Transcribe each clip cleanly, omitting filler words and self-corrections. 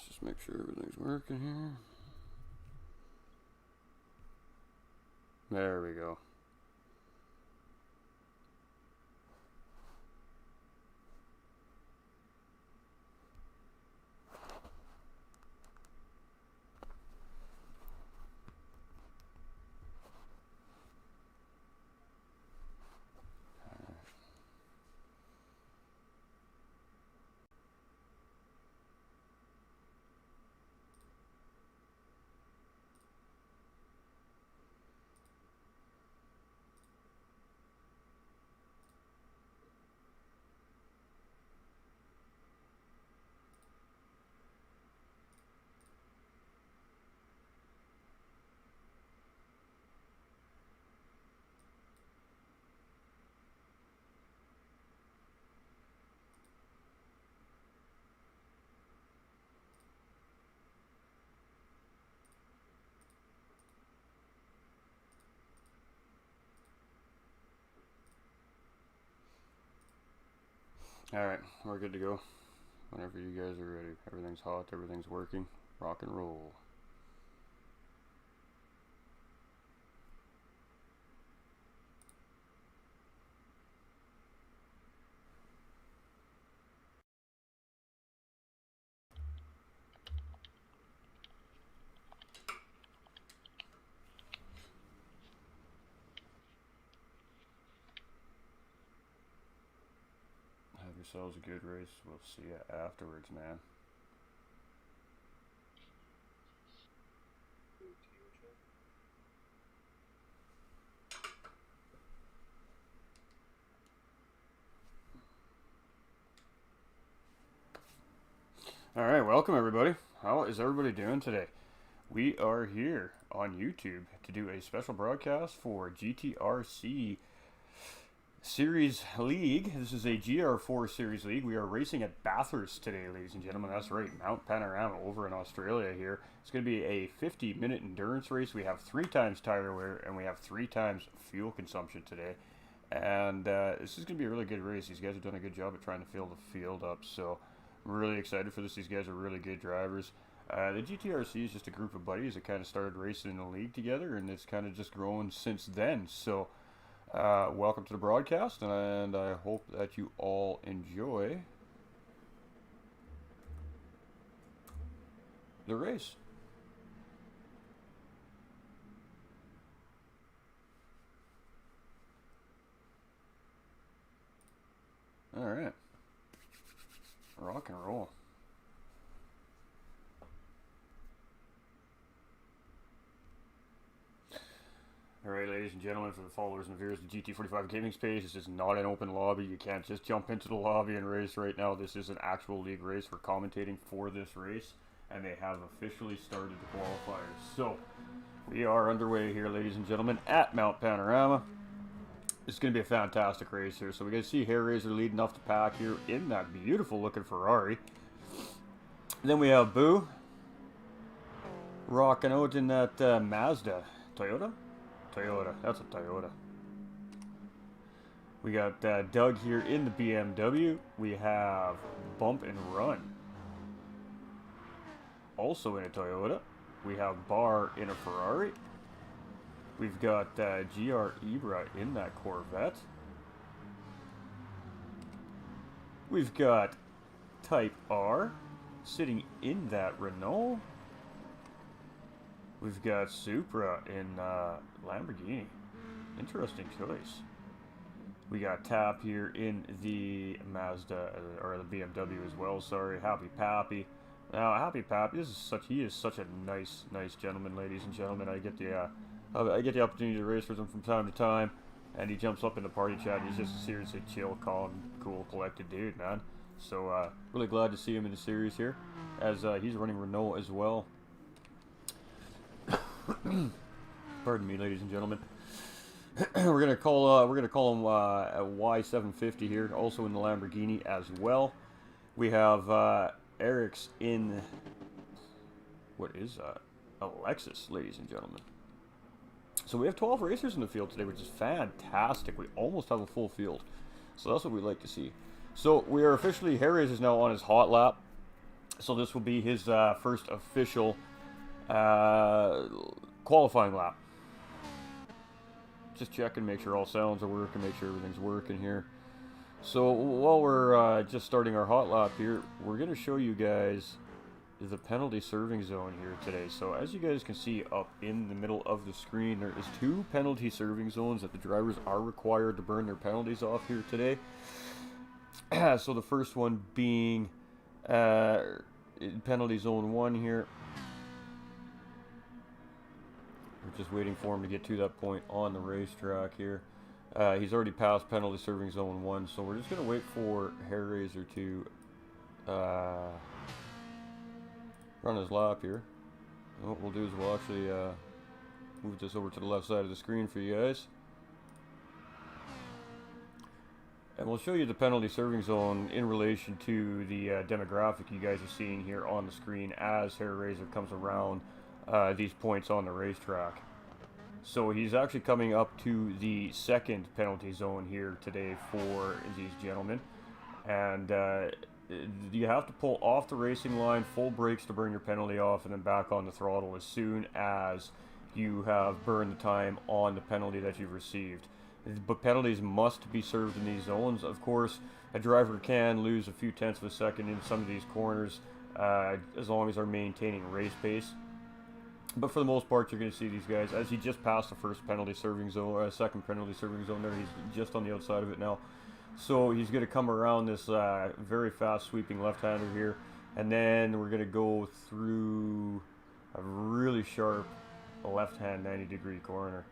Let's just make sure everything's working here. There we go. Alright, we're good to go. Whenever you guys are ready. Everything's hot, everything's working. Rock and roll. Have yourselves a good race. We'll see you afterwards, man. Alright, welcome everybody. How is everybody doing today? We are here on YouTube to do a special broadcast for Gtrc Series League. This is a GR4 Series League. We are racing at Bathurst today, ladies and gentlemen. That's right, Mount Panorama over in Australia here. It's going to be a 50-minute endurance race. We have 3 times tire wear and we have 3 times fuel consumption today. And this is going to be a really good race. These guys have done a good job at trying to fill the field up, so I'm really excited for this. These guys are really good drivers. The GTRC is just a group of buddies that kind of started racing in the league together, and it's kind of just grown since then. So, welcome to the broadcast, and I hope that you all enjoy the race. All right. Rock and roll. Alright, ladies and gentlemen, for the followers and viewers of the GT45 Gaming Space, this is not an open lobby. You can't just jump into the lobby and race right now. This is an actual league race. We're commentating for this race, and they have officially started the qualifiers. So, we are underway here, ladies and gentlemen, at Mount Panorama. It's going to be a fantastic race here. So we got to see Hair Razor leading off the pack here in that beautiful looking Ferrari. Then we have Boo rocking out in that Mazda. Toyota? Toyota. That's a Toyota. We got Doug here in the BMW. We have Bump and Run, also in a Toyota. We have Bar in a Ferrari. We've got GR Ibra in that Corvette. We've got Type R sitting in that Renault. We've got Supra in Lamborghini. Interesting choice. We got Tap here in the Mazda, or the BMW as well, sorry. Happy Pappy. Now, Happy Pappy, he is such a nice gentleman, ladies and gentlemen. I get the opportunity to race with him from time to time, and he jumps up in the party chat. He's just a seriously chill, calm, cool, collected dude, man. So, really glad to see him in the series here, as he's running Renault as well. Pardon me, ladies and gentlemen. we're gonna call him a Y750 here, also in the Lamborghini as well. We have Eric's in, what is that? A Lexus, ladies and gentlemen. So we have 12 racers in the field today, which is fantastic. We almost have a full field. So that's what we like to see. So we are officially, Hair Razor's now on his hot lap. So this will be his first official qualifying lap. Just checking, make sure all sounds are working, make sure everything's working here. So while we're just starting our hot lap here, we're going to show you guys the penalty serving zone here today. So as you guys can see up in the middle of the screen, there is 2 penalty serving zones that the drivers are required to burn their penalties off here today. So the first one being penalty zone 1 here. We're just waiting for him to get to that point on the racetrack here. He's already passed penalty serving zone 1, so we're just going to wait for Hair Razor to run his lap here. And what we'll do is we'll actually move this over to the left side of the screen for you guys. And we'll show you the penalty serving zone in relation to the demographic you guys are seeing here on the screen as Hair Razor comes around these points on the racetrack. So he's actually coming up to the second penalty zone here today for these gentlemen. And you have to pull off the racing line, full brakes to burn your penalty off, and then back on the throttle as soon as you have burned the time on the penalty that you've received. But penalties must be served in these zones. Of course, a driver can lose a few tenths of a second in some of these corners as long as they're maintaining race pace. But for the most part, you're going to see these guys, as he just passed the first penalty serving zone, second penalty serving zone there, he's just on the outside of it now. So he's going to come around this very fast sweeping left-hander here, and then we're going to go through a really sharp left-hand 90-degree corner.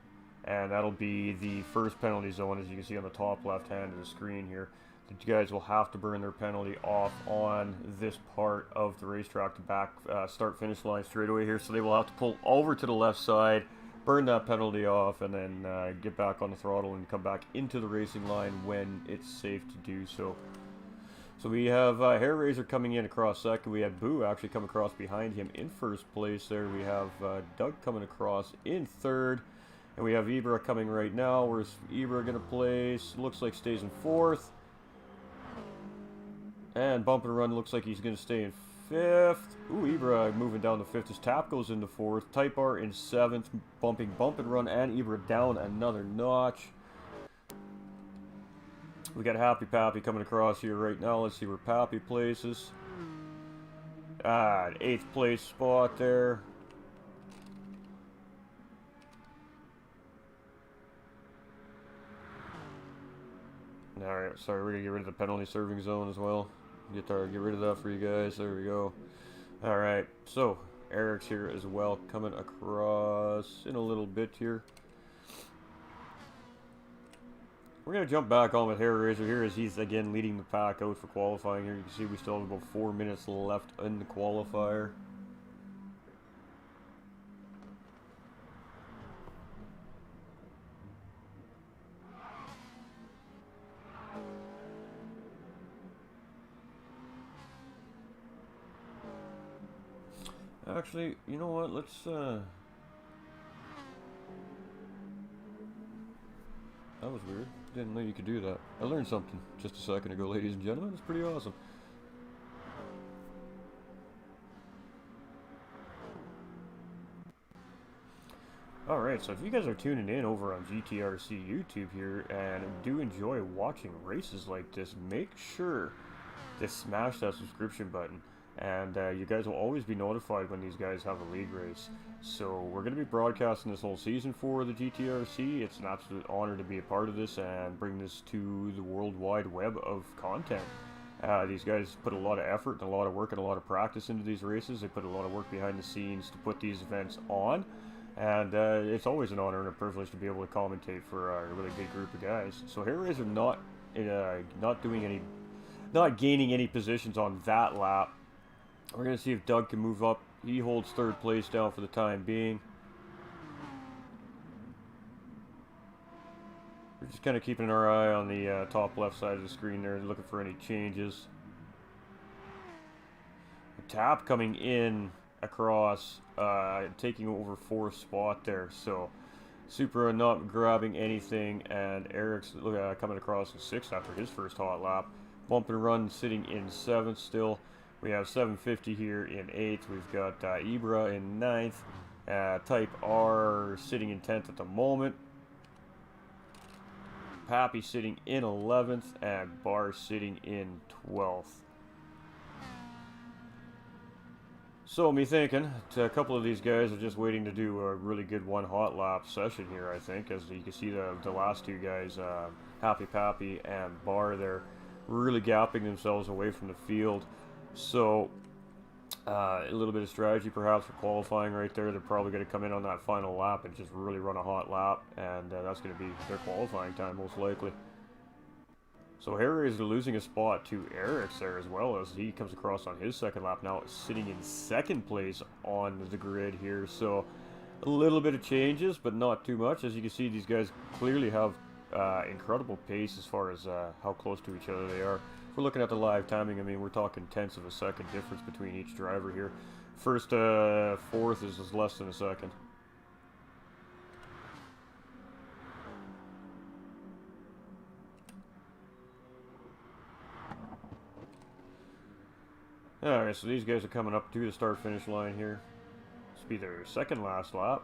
And that'll be the first penalty zone, as you can see on the top left-hand of the screen here. The guys will have to burn their penalty off on this part of the racetrack to back start-finish line straight away here. So they will have to pull over to the left side, burn that penalty off, and then get back on the throttle and come back into the racing line when it's safe to do so. So we have Hair Razor coming in across second. We have Boo actually come across behind him in first place there. We have Doug coming across in third. And we have Ibra coming right now. Where's Ibra going to place? Looks like stays in fourth. And Bump and Run looks like he's going to stay in fifth. Ooh, Ibra moving down to fifth. His Tap goes into fourth. Type R in seventh. Bumping Bump and Run and Ibra down another notch. We got Happy Pappy coming across here right now. Let's see where Pappy places. 8th place spot there. Alright, sorry, we're going to get rid of the penalty serving zone as well. Get rid of that for you guys. There we go. Alright, so Eric's here as well, coming across in a little bit here. We're going to jump back on with Hair Razor here as he's again leading the pack out for qualifying here. You can see we still have about 4 minutes left in the qualifier. Actually, you know what, let's, that was weird. Didn't know you could do that. I learned something just a second ago, ladies and gentlemen. It's pretty awesome. Alright, so if you guys are tuning in over on Gtrc YouTube here and do enjoy watching races like this, make sure to smash that subscription button. And you guys will always be notified when these guys have a league race. So we're going to be broadcasting this whole season for the GTRC. It's an absolute honor to be a part of this and bring this to the world wide web of content. These guys put a lot of effort and a lot of work and a lot of practice into these races. They put a lot of work behind the scenes to put these events on. And it's always an honor and a privilege to be able to commentate for a really big group of guys. So Hair Razor not gaining any positions on that lap. We're going to see if Doug can move up. He holds third place down for the time being. We're just kind of keeping our eye on the top left side of the screen there, looking for any changes. Tap coming in across, taking over fourth spot there. So Supra not grabbing anything, and Eric's coming across in sixth after his first hot lap. Bump and Run sitting in seventh still. We have 750 here in 8th. We've got Ibra in 9th. Type R sitting in 10th at the moment. Pappy sitting in 11th. And Bar sitting in 12th. So, me thinking, a couple of these guys are just waiting to do a really good one hot lap session here, I think. As you can see, the last two guys, Happy Pappy and Bar, they're really gapping themselves away from the field. So, a little bit of strategy perhaps for qualifying right there. They're probably going to come in on that final lap and just really run a hot lap. And that's going to be their qualifying time, most likely. So Harry is losing a spot to Eric's there as well, as he comes across on his second lap now, sitting in second place on the grid here. So a little bit of changes, but not too much. As you can see, these guys clearly have incredible pace as far as how close to each other they are. If we're looking at the live timing, I mean, we're talking tenths of a second difference between each driver here. First, fourth is less than a second. Alright, so these guys are coming up to the start-finish line here. This will be their second last lap.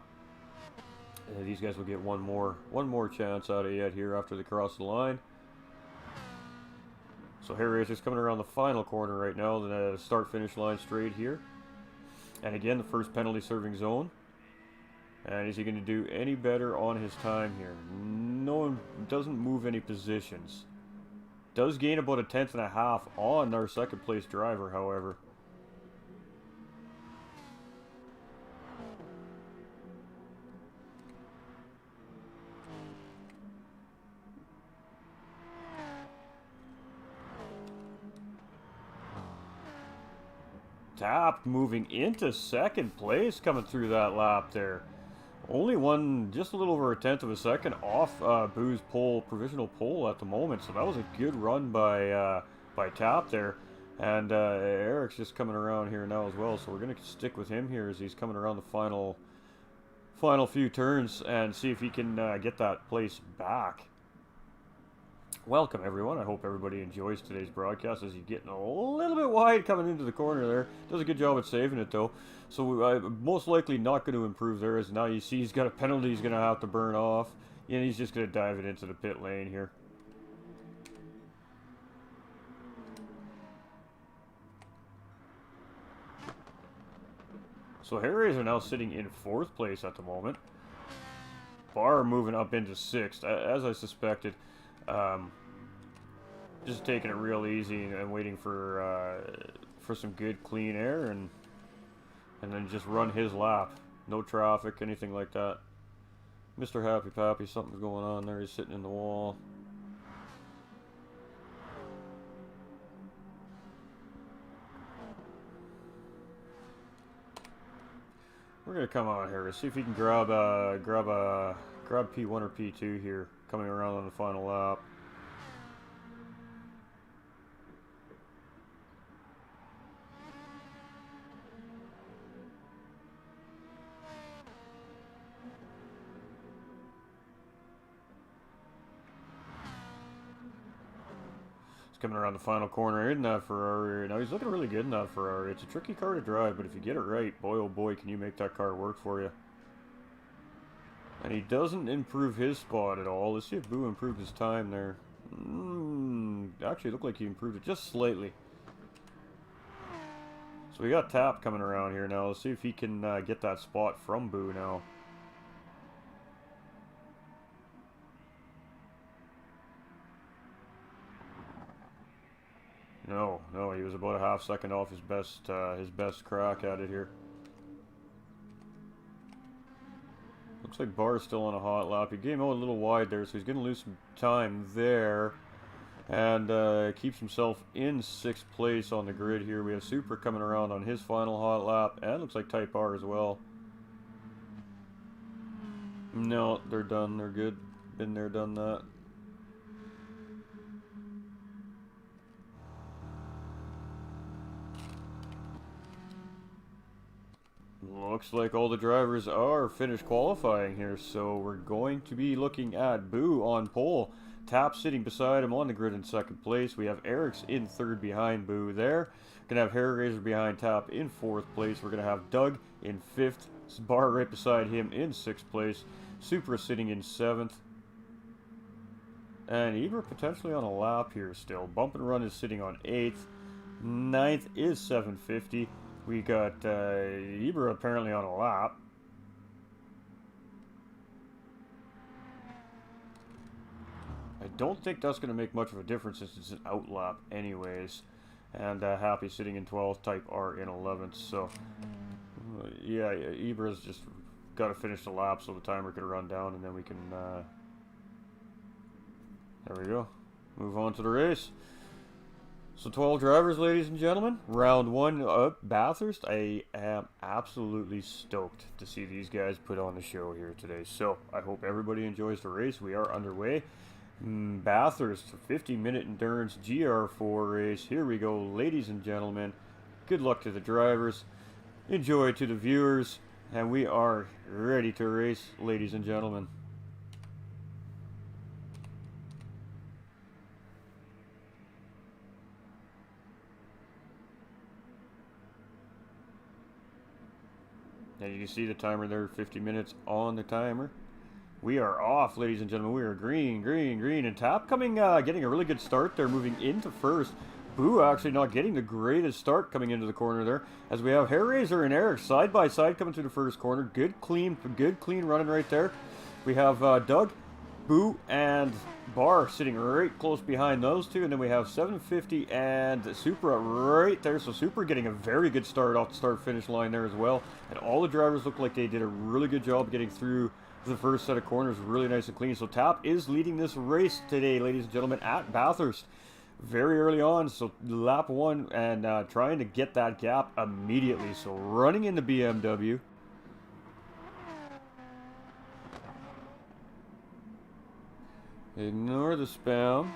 And these guys will get one more chance out of yet here after they cross the line. So Harry is just coming around the final corner right now, the start-finish line straight here. And again, the first penalty serving zone. And is he going to do any better on his time here? No, doesn't move any positions. Does gain about a tenth and a half on our second place driver, however. Tapped moving into second place coming through that lap there. Only one, just a little over a tenth of a second off Boo's provisional pole at the moment. So that was a good run by Tap there. And Eric's just coming around here now as well. So we're going to stick with him here as he's coming around the final few turns and see if he can get that place back. Welcome everyone. I hope everybody enjoys today's broadcast as he's getting a little bit wide coming into the corner there. Does a good job at saving it though. So most likely not going to improve there, as now you see he's got a penalty he's going to have to burn off. And he's just going to dive it into the pit lane here. So Harriers are now sitting in 4th place at the moment. Bar moving up into 6th, as I suspected. Just taking it real easy and waiting for some good clean air and then just run his lap. No traffic, anything like that. Mr. Happy Pappy, something's going on there. He's sitting in the wall. We're gonna come out here, see if he can grab P1 or P2 here, coming around on the final lap. Coming around the final corner in that Ferrari. Now he's looking really good in that Ferrari. It's a tricky car to drive, but if you get it right, boy oh boy, can you make that car work for you. And he doesn't improve his spot at all. Let's see if Boo improved his time there. Actually, it looked like he improved it just slightly. So we got Tap coming around here now. Let's see if he can get that spot from Boo now. No, he was about a half second off his best crack at it here. Looks like Barr's still on a hot lap. He came out a little wide there, so he's going to lose some time there. And keeps himself in 6th place on the grid here. We have Super coming around on his final hot lap, and looks like Type R as well. No, they're done. They're good. Been there, done that. Looks like all the drivers are finished qualifying here, so we're going to be looking at Boo on pole. Tap sitting beside him on the grid in second place. We have Eric's in third behind Boo there. Gonna have Hair Razor behind Tap in fourth place. We're gonna have Doug in fifth. Bar right beside him in sixth place. Supra sitting in seventh. And Ibra potentially on a lap here still. Bump and Run is sitting on 8th. 9th is 750. We got Ibra apparently on a lap. I don't think that's going to make much of a difference since it's an out lap anyways. And Happy sitting in 12th, Type R in 11th. So, yeah, Ibra's just got to finish the lap so the timer can run down and then we can... there we go. Move on to the race. So 12 drivers, ladies and gentlemen. Round 1 up Bathurst. I am absolutely stoked to see these guys put on the show here today. So I hope everybody enjoys the race. We are underway. Bathurst 50-minute endurance GR4 race. Here we go, ladies and gentlemen. Good luck to the drivers. Enjoy to the viewers. And we are ready to race, ladies and gentlemen. Now you can see the timer there, 50 minutes on the timer. We are off, ladies and gentlemen. We are green, green, green. And Tap coming, getting a really good start there, moving into first. Boo actually not getting the greatest start coming into the corner there. As we have Hair Razor and Eric side by side coming through the first corner. Good clean running right there. We have Doug, Boo, and Bar sitting right close behind those two. And then we have 750 and Supra right there. So Supra getting a very good start off the start-finish line there as well. And all the drivers look like they did a really good job getting through the first set of corners really nice and clean. So Tap is leading this race today, ladies and gentlemen, at Bathurst. Very early on, so lap 1 and trying to get that gap immediately. So running into BMW. Ignore the spam.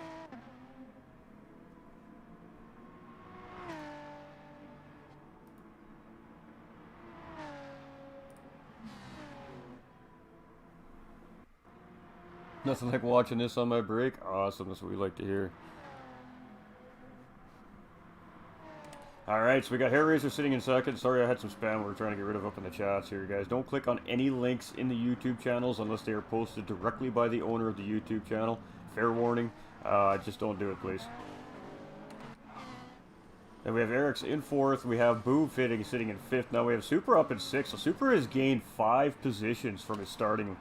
Nothing like watching this on my break. Awesome, that's what we like to hear. Alright, so we got Hair Razor sitting in second. Sorry I had some spam we're trying to get rid of up in the chats here, guys. Don't click on any links in the YouTube channels unless they are posted directly by the owner of the YouTube channel. Fair warning. Just don't do it, please. And we have Eric's in fourth. We have Boo sitting in fifth. Now we have Supra up in sixth. So Supra has gained 5 positions from his starting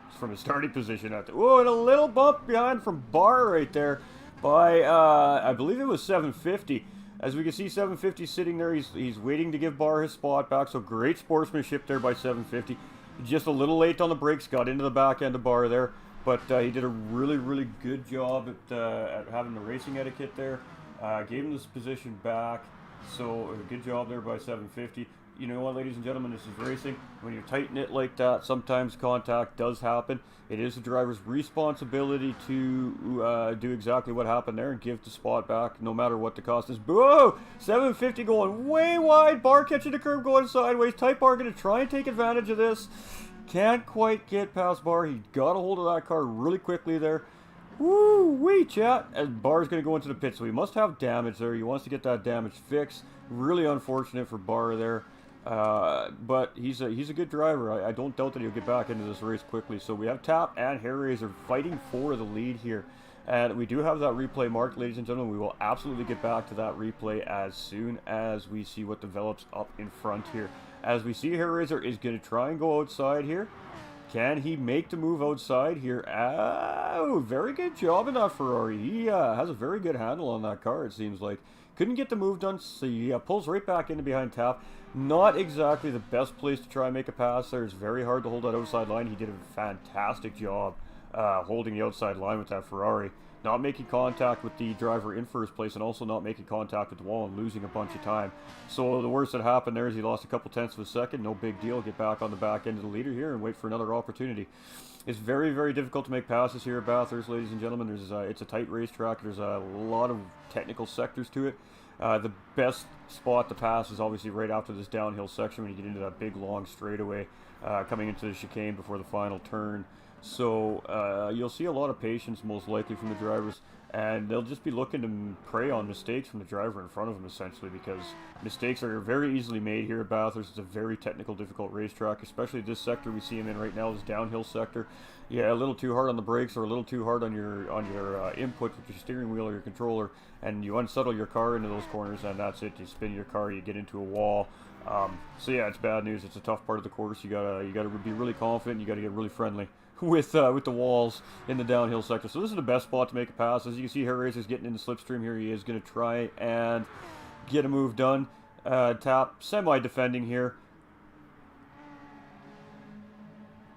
position. And a little bump behind from Bar right there by I believe it was 750. As we can see, 750 sitting there. He's waiting to give Bar his spot back. So great sportsmanship there by 750. Just a little late on the brakes. Got into the back end of Bar there. But he did a really, really good job at having the racing etiquette there. Gave him this position back. So a good job there by 750. You know what, ladies and gentlemen, this is racing. When you tighten it like that, sometimes contact does happen. It is the driver's responsibility to do exactly what happened there and give the spot back, no matter what the cost is. Whoa! 750 going way wide. Bar catching the curb going sideways. Type R going to try and take advantage of this. Can't quite get past Bar. He got a hold of that car really quickly there. Woo-wee, chat. And Bar's going to go into the pit, so he must have damage there. He wants to get that damage fixed. Really unfortunate for Bar there. But he's a good driver. I don't doubt that he'll get back into this race quickly. So we have Tap and Hair Razor fighting for the lead here. And we do have that replay marked, ladies and gentlemen. We will absolutely get back to that replay as soon as we see what develops up in front here. As we see, Hair Razor is going to try and go outside here. Can he make the move outside here? Oh, very good job in that Ferrari. He has a very good handle on that car, it seems like. Couldn't get the move done, so he pulls right back into behind Tap. Not exactly the best place to try and make a pass there. It's very hard to hold that outside line. He did a fantastic job holding the outside line with that Ferrari. Not making contact with the driver in first place and also not making contact with the wall and losing a bunch of time. So the worst that happened there is he lost a couple tenths of a second. No big deal. Get back on the back end of the leader here and wait for another opportunity. It's very, very difficult to make passes here at Bathurst, ladies and gentlemen. It's a tight racetrack. There's a lot of technical sectors to it. The best spot to pass is obviously right after this downhill section when you get into that big long straightaway coming into the chicane before the final turn. So you'll see a lot of patience most likely from the drivers, and they'll just be looking to prey on mistakes from the driver in front of them essentially, because mistakes are very easily made here at Bathurst. It's a very technical, difficult racetrack, especially this sector we see him in right now, this downhill sector. Yeah, a little too hard on the brakes or a little too hard on your input with your steering wheel or your controller, and you unsettle your car into those corners, and that's it. You spin your car, you get into a wall. So yeah, it's bad news. It's a tough part of the course. You gotta be really confident. You gotta get really friendly with the walls in the downhill sector. So this is the best spot to make a pass. As you can see, Hair Razor's getting in the slipstream here. He is going to try and get a move done. Tap semi-defending here.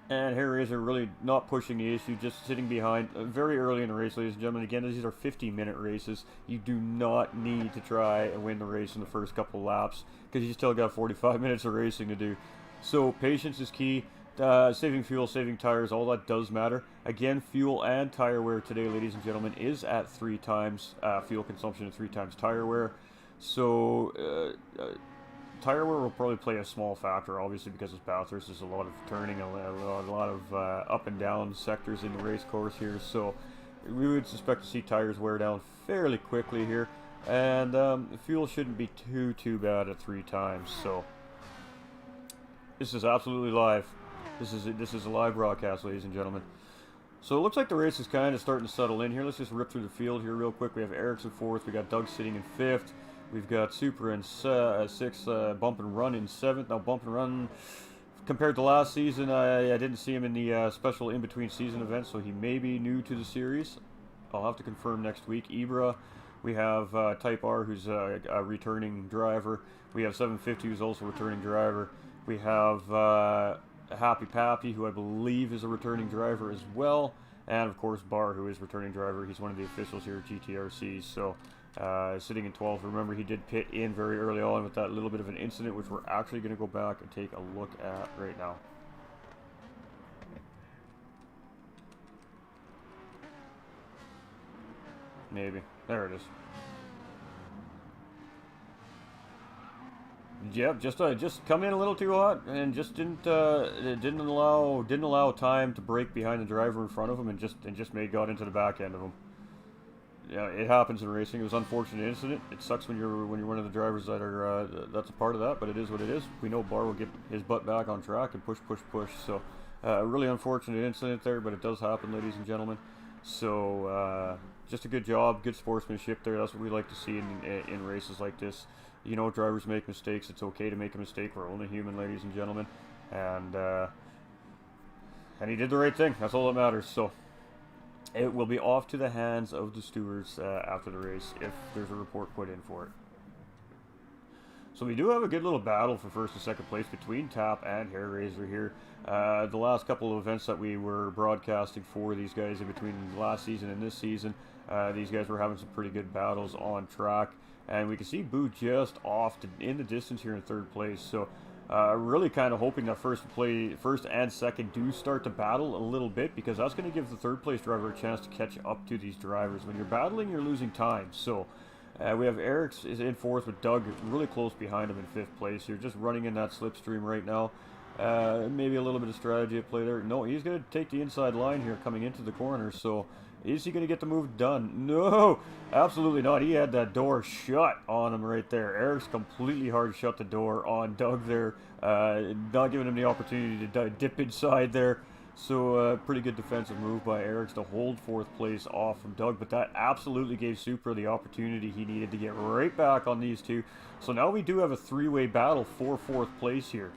And Hair Razor really not pushing the issue, just sitting behind very early in the race, ladies and gentlemen. Again, these are 50-minute races. You do not need to try and win the race in the first couple laps, because you still got 45 minutes of racing to do. So patience is key. Saving fuel, saving tires, all that does matter. Again, fuel and tire wear today, ladies and gentlemen, is at 3 times fuel consumption and 3 times tire wear. So tire wear will probably play a small factor, obviously, because it's Bathurst. There's a lot of turning, a lot of up and down sectors in the race course here. So we would suspect to see tires wear down fairly quickly here, and fuel shouldn't be too bad at 3 times. So this is absolutely live. This is a live broadcast, ladies and gentlemen. So it looks like the race is kind of starting to settle in here. Let's just rip through the field here real quick. We have Eric's in 4th. We got Doug sitting in 5th. We've got Super in 6th. Bump and Run in 7th. Now Bump and Run, compared to last season, I didn't see him in the special in-between season event, so he may be new to the series. I'll have to confirm next week. Ibra, we have Type R, who's a returning driver. We have 750, who's also a returning driver. We have Happy Pappy, who I believe is a returning driver as well, and of course Bar, who is returning driver. He's one of the officials here at Gtrc. So sitting in 12th. Remember, he did pit in very early on with that little bit of an incident, which we're actually going to go back and take a look at right now. Maybe. There it is. Yep, just come in a little too hot and just didn't allow time to brake behind the driver in front of him, and just got into the back end of him. Yeah, it happens in racing. It was an unfortunate incident. It sucks when you're one of the drivers that are that's a part of that, but it is what it is. We know Bar will get his butt back on track and push. So a really unfortunate incident there, but it does happen, ladies and gentlemen. So just a good job, good sportsmanship there. That's what we like to see in races like this. You know, drivers make mistakes. It's okay to make a mistake. We're only human, ladies and gentlemen. And he did the right thing. That's all that matters. So it will be off to the hands of the stewards after the race if there's a report put in for it. So we do have a good little battle for first and second place between Tap and Hair Razor here. The last couple of events that we were broadcasting for these guys in between last season and this season, these guys were having some pretty good battles on track. And we can see Boo just off in the distance here in 3rd place. So really kind of hoping that first and second do start to battle a little bit, because that's going to give the 3rd place driver a chance to catch up to these drivers. When you're battling, you're losing time. So we have Eric's is in 4th with Doug really close behind him in 5th place. You're just running in that slipstream right now. Maybe a little bit of strategy at play there. No, he's going to take the inside line here coming into the corner. So is he going to get the move done? No, absolutely not. He had that door shut on him right there. Eric's completely hard shut the door on Doug there, not giving him the opportunity to dip inside there. So pretty good defensive move by Eric's to hold 4th place off from Doug, but that absolutely gave Supra the opportunity he needed to get right back on these two. So now we do have a 3-way battle for 4th place here.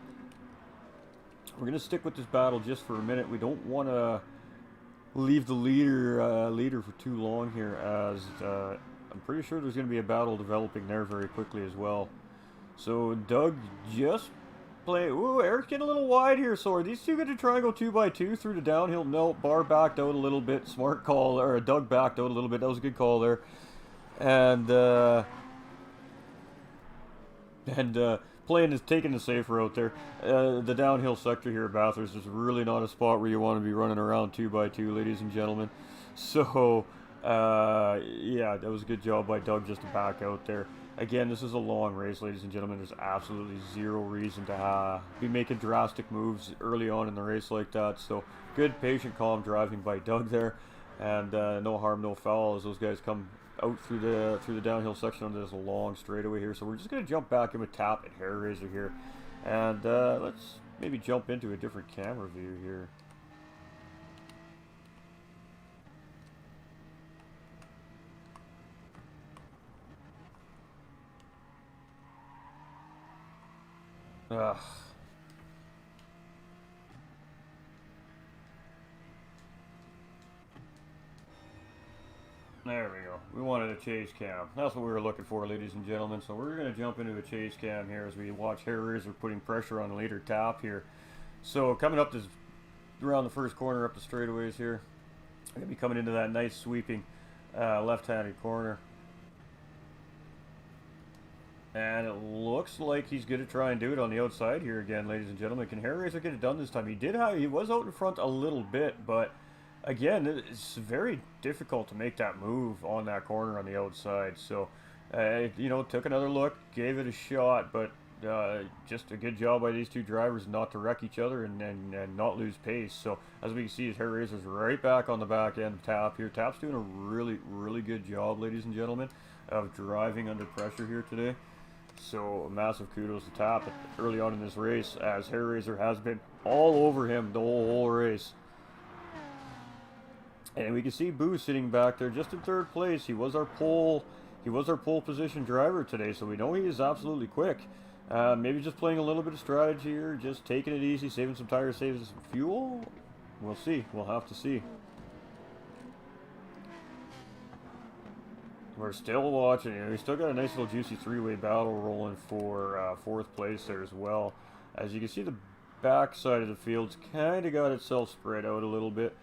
We're going to stick with this battle just for a minute. We don't want to leave the leader for too long here, as I'm pretty sure there's going to be a battle developing there very quickly as well. So Doug just play. Ooh, Eric's getting a little wide here. So are these two going to try and go 2x2 through the downhill? No, Bar backed out a little bit. Smart call, or Doug backed out a little bit. That was a good call there. And taking the safe route there. The downhill sector here at Bathurst is really not a spot where you want to be running around 2x2, ladies and gentlemen. So Yeah, that was a good job by Doug just to back out there. Again, this is a long race, ladies and gentlemen. There's absolutely zero reason to be making drastic moves early on in the race like that. So good, patient, calm driving by Doug there, and no harm, no foul as those guys come out through the downhill section onto this long straightaway here. So we're just gonna jump back in with Tap and Hair Razor here, and let's maybe jump into a different camera view here. Ugh. There we go. We wanted a chase cam. That's what we were looking for, ladies and gentlemen. So we're going to jump into a chase cam here as we watch Hair Razor putting pressure on the leader Tap here. So coming up this around the first corner up the straightaways here. We're going to be coming into that nice sweeping left-handed corner. And it looks like he's going to try and do it on the outside here again, ladies and gentlemen. Can Hair Razor get it done this time? He was out in front a little bit, but again, it's very difficult to make that move on that corner on the outside. So, you know, took another look, gave it a shot, but just a good job by these two drivers not to wreck each other and not lose pace. So, as we can see, Hair Razor's right back on the back end of Tap here. Tap's doing a really, really good job, ladies and gentlemen, of driving under pressure here today. So, massive kudos to Tap early on in this race, as Hair Razor has been all over him the whole race. And we can see Boo sitting back there just in third place. He was our pole position driver today, so we know he is absolutely quick. Maybe just playing a little bit of strategy here, just taking it easy, saving some tires, saving some fuel. We'll see. We'll have to see. We're still watching here. We still got a nice little juicy three-way battle rolling for fourth place there as well. As you can see, the back side of the field's kind of got itself spread out a little bit.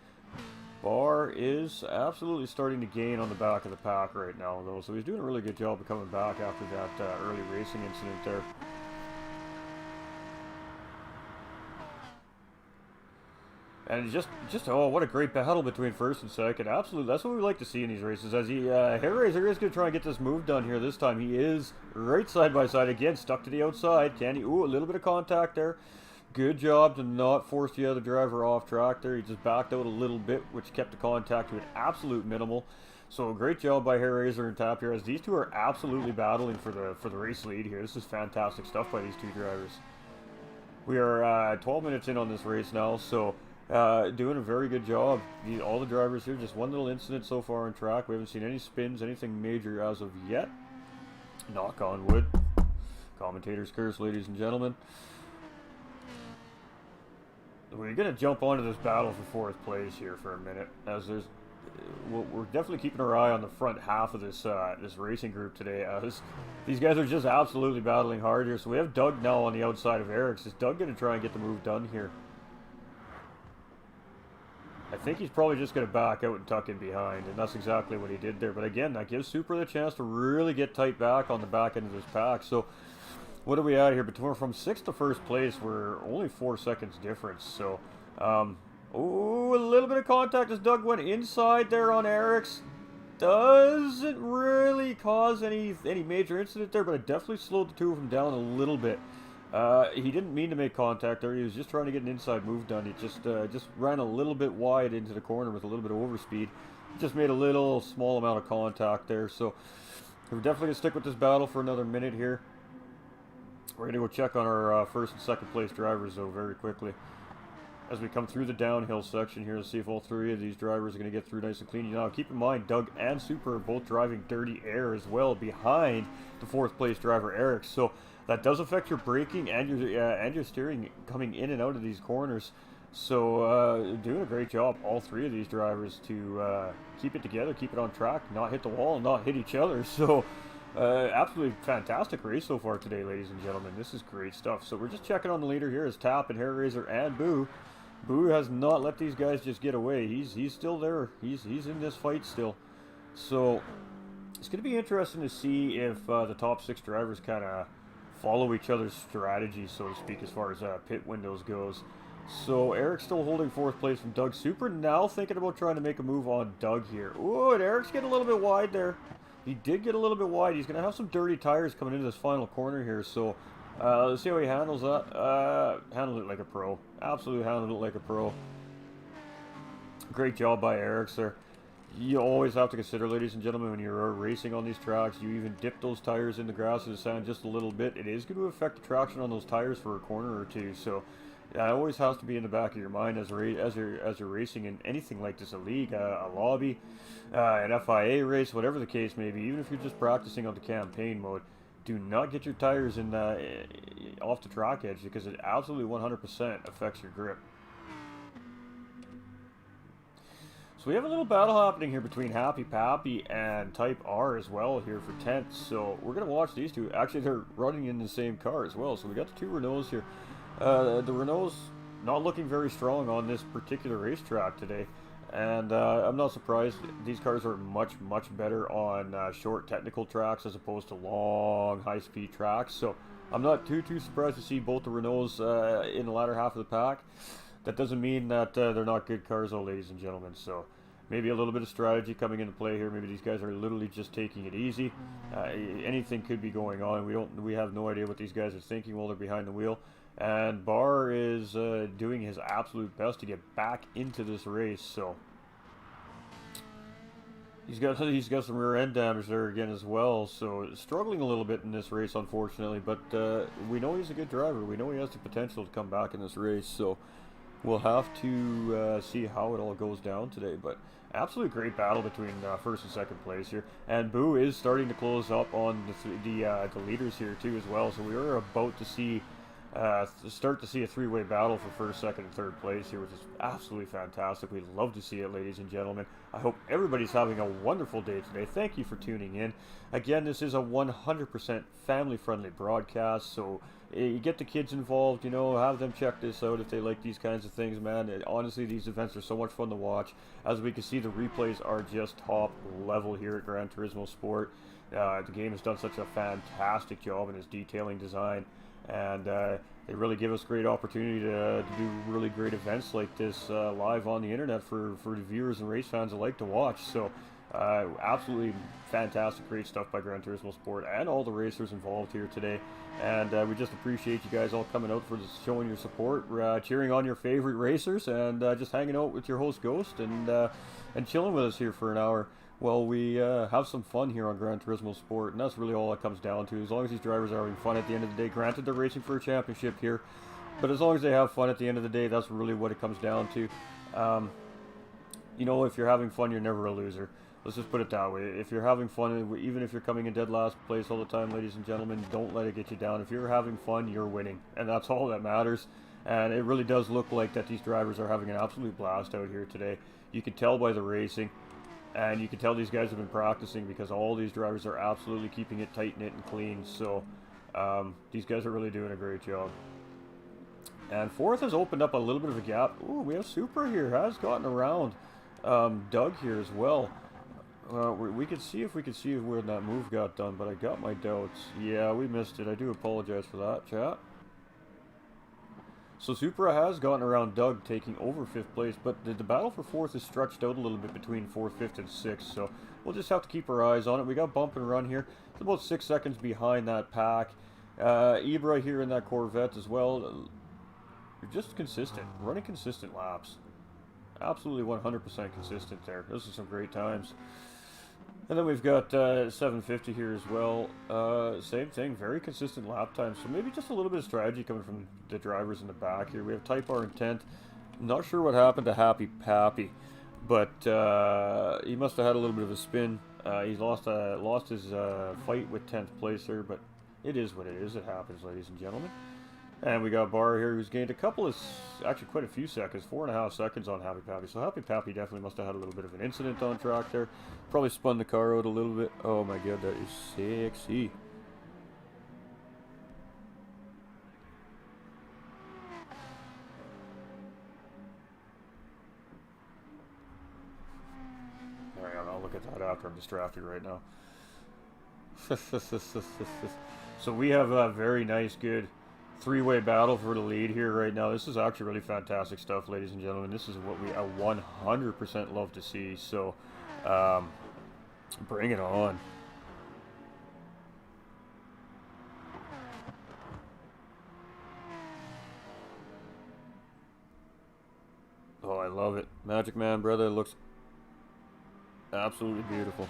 Barr is absolutely starting to gain on the back of the pack right now, though, so he's doing a really good job of coming back after that early racing incident there. And just oh, what a great battle between first and second. Absolutely, that's what we like to see in these races. As Hair Razor is going to try and get this move done here this time. He is right side by side again, stuck to the outside. Can he? Ooh, a little bit of contact there. Good job to not force the other driver off track there. He just backed out a little bit, which kept the contact to an absolute minimal. So great job by Hair Razor and Tap here, as these two are absolutely battling for the race lead here. This is fantastic stuff by these two drivers. We are 12 minutes in on this race now, so doing a very good job. All the drivers here, just one little incident so far on track. We haven't seen any spins, anything major as of yet. Knock on wood. Commentator's curse, ladies and gentlemen. We're going to jump onto this battle for fourth place here for a minute, as we're definitely keeping our eye on the front half of this this racing group today, as these guys are just absolutely battling hard here. So we have Doug now on the outside of Eric's. Is Doug going to try and get the move done here? I think he's probably just going to back out and tuck in behind, and that's exactly what he did there. But again, that gives Super the chance to really get tight back on the back end of this pack. So what are we at here? Between from 6th to 1st place, we're only 4 seconds difference. So, oh, a little bit of contact as Doug went inside there on Eric's. Doesn't really cause any major incident there, but it definitely slowed the two of them down a little bit. He didn't mean to make contact there. He was just trying to get an inside move done. He just ran a little bit wide into the corner with a little bit of overspeed. Just made a little small amount of contact there. So we're definitely going to stick with this battle for another minute here. We're going to go check on our first and second place drivers, though, very quickly, as we come through the downhill section here to see if all three of these drivers are going to get through nice and clean. Now, keep in mind, Doug and Super are both driving dirty air as well behind the 4th place driver, Eric. So that does affect your braking and your steering coming in and out of these corners. So doing a great job, all three of these drivers, to keep it together, keep it on track, not hit the wall, and not hit each other. So absolutely fantastic race so far today, ladies and gentlemen. This is great stuff. So we're just checking on the leader here as Tap and Hair Razor and Boo. Boo has not let these guys just get away. He's still there. He's in this fight still. So it's going to be interesting to see if the top 6 drivers kind of follow each other's strategy, so to speak, as far as pit windows goes. So Eric's still holding 4th place from Doug. Super now thinking about trying to make a move on Doug here. Ooh, and Eric's getting a little bit wide there. He did get a little bit wide. He's going to have some dirty tires coming into this final corner here. So let's see how he handles that. Handled it like a pro. Absolutely handled it like a pro. Great job by Eric, sir. You always have to consider, ladies and gentlemen, when you're racing on these tracks, you even dip those tires in the grass or the sand just a little bit. It is going to affect the traction on those tires for a corner or two. So it always has to be in the back of your mind as you're racing in anything like this, a league, a lobby, an FIA race, whatever the case may be. Even if you're just practicing on the campaign mode, do not get your tires in off the track edge, because it absolutely 100% affects your grip. So we have a little battle happening here between Happy Pappy and Type R as well here for 10th. So we're going to watch these two. Actually, they're running in the same car as well. So we got the two Renaults here. The Renault's not looking very strong on this particular racetrack today. And I'm not surprised. These cars are much, much better on short technical tracks as opposed to long, high-speed tracks. So I'm not too surprised to see both the Renaults in the latter half of the pack. That doesn't mean that they're not good cars, though, ladies and gentlemen. So maybe a little bit of strategy coming into play here. Maybe these guys are literally just taking it easy. Anything could be going on. We have no idea what these guys are thinking while they're behind the wheel. And Barr is doing his absolute best to get back into this race. So he's got some rear end damage there again as well. So struggling a little bit in this race, unfortunately. But we know he's a good driver. We know he has the potential to come back in this race. So we'll have to see how it all goes down today. But absolute great battle between 1st and 2nd place here. And Boo is starting to close up on the leaders here too as well. So we are about to see start to see a three-way battle for 1st, 2nd, and 3rd place here, which is absolutely fantastic. We'd love to see it, ladies and gentlemen. I hope everybody's having a wonderful day today. Thank you for tuning in. Again, this is a 100% family-friendly broadcast, so you get the kids involved, you know, have them check this out if they like these kinds of things, man. Honestly, these events are so much fun to watch. As we can see, the replays are just top level here at Gran Turismo Sport. The game has done such a fantastic job in its detailing design. And they really give us great opportunity to do really great events like this live on the internet for the viewers and race fans alike to watch. So absolutely fantastic, great stuff by Gran Turismo Sport and all the racers involved here today. And we just appreciate you guys all coming out for this, showing your support, cheering on your favorite racers, and just hanging out with your host Ghost and chilling with us here for an hour. Well, we have some fun here on Gran Turismo Sport, and that's really all it comes down to. As long as these drivers are having fun at the end of the day, granted they're racing for a championship here, but as long as they have fun at the end of the day, that's really what it comes down to. You know, if you're having fun, you're never a loser. Let's just put it that way. If you're having fun, even if you're coming in dead last place all the time, ladies and gentlemen, don't let it get you down. If you're having fun, you're winning, and that's all that matters. And it really does look like that these drivers are having an absolute blast out here today. You can tell by the racing. And you can tell these guys have been practicing, because all these drivers are absolutely keeping it tight-knit and clean. So these guys are really doing a great job. And 4th has opened up a little bit of a gap. Ooh, we have Super here, has gotten around Doug here as well. We could see if where that move got done, but I got my doubts. Yeah, we missed it. I do apologize for that, chat. So Supra has gotten around Doug, taking over 5th place, but the battle for 4th is stretched out a little bit between 4th, 5th, and 6th, so we'll just have to keep our eyes on it. We got bump and run here. It's about 6 seconds behind that pack. Ibra here in that Corvette as well. You're just consistent, running consistent laps. Absolutely 100% consistent there. Those are some great times. And then we've got 750 here as well. Same thing, very consistent lap time. So maybe just a little bit of strategy coming from the drivers in the back here. We have Type R in 10th. Not sure what happened to Happy Pappy, but he must have had a little bit of a spin. He's lost his fight with 10th place there, but it is what it is. It happens, ladies and gentlemen. And we got Barr here, who's gained actually quite a few seconds, 4.5 seconds on Happy Pappy. So Happy Pappy definitely must have had a little bit of an incident on track there. Probably spun the car out a little bit. Oh my god, that is sexy. Alright, I'll look at that after. I'm distracted right now. So we have a very nice, good three-way battle for the lead here right now. This is actually really fantastic stuff, ladies and gentlemen. This is what we 100% love to see. So, bring it on. Oh, I love it. Magic Man, brother, looks absolutely beautiful.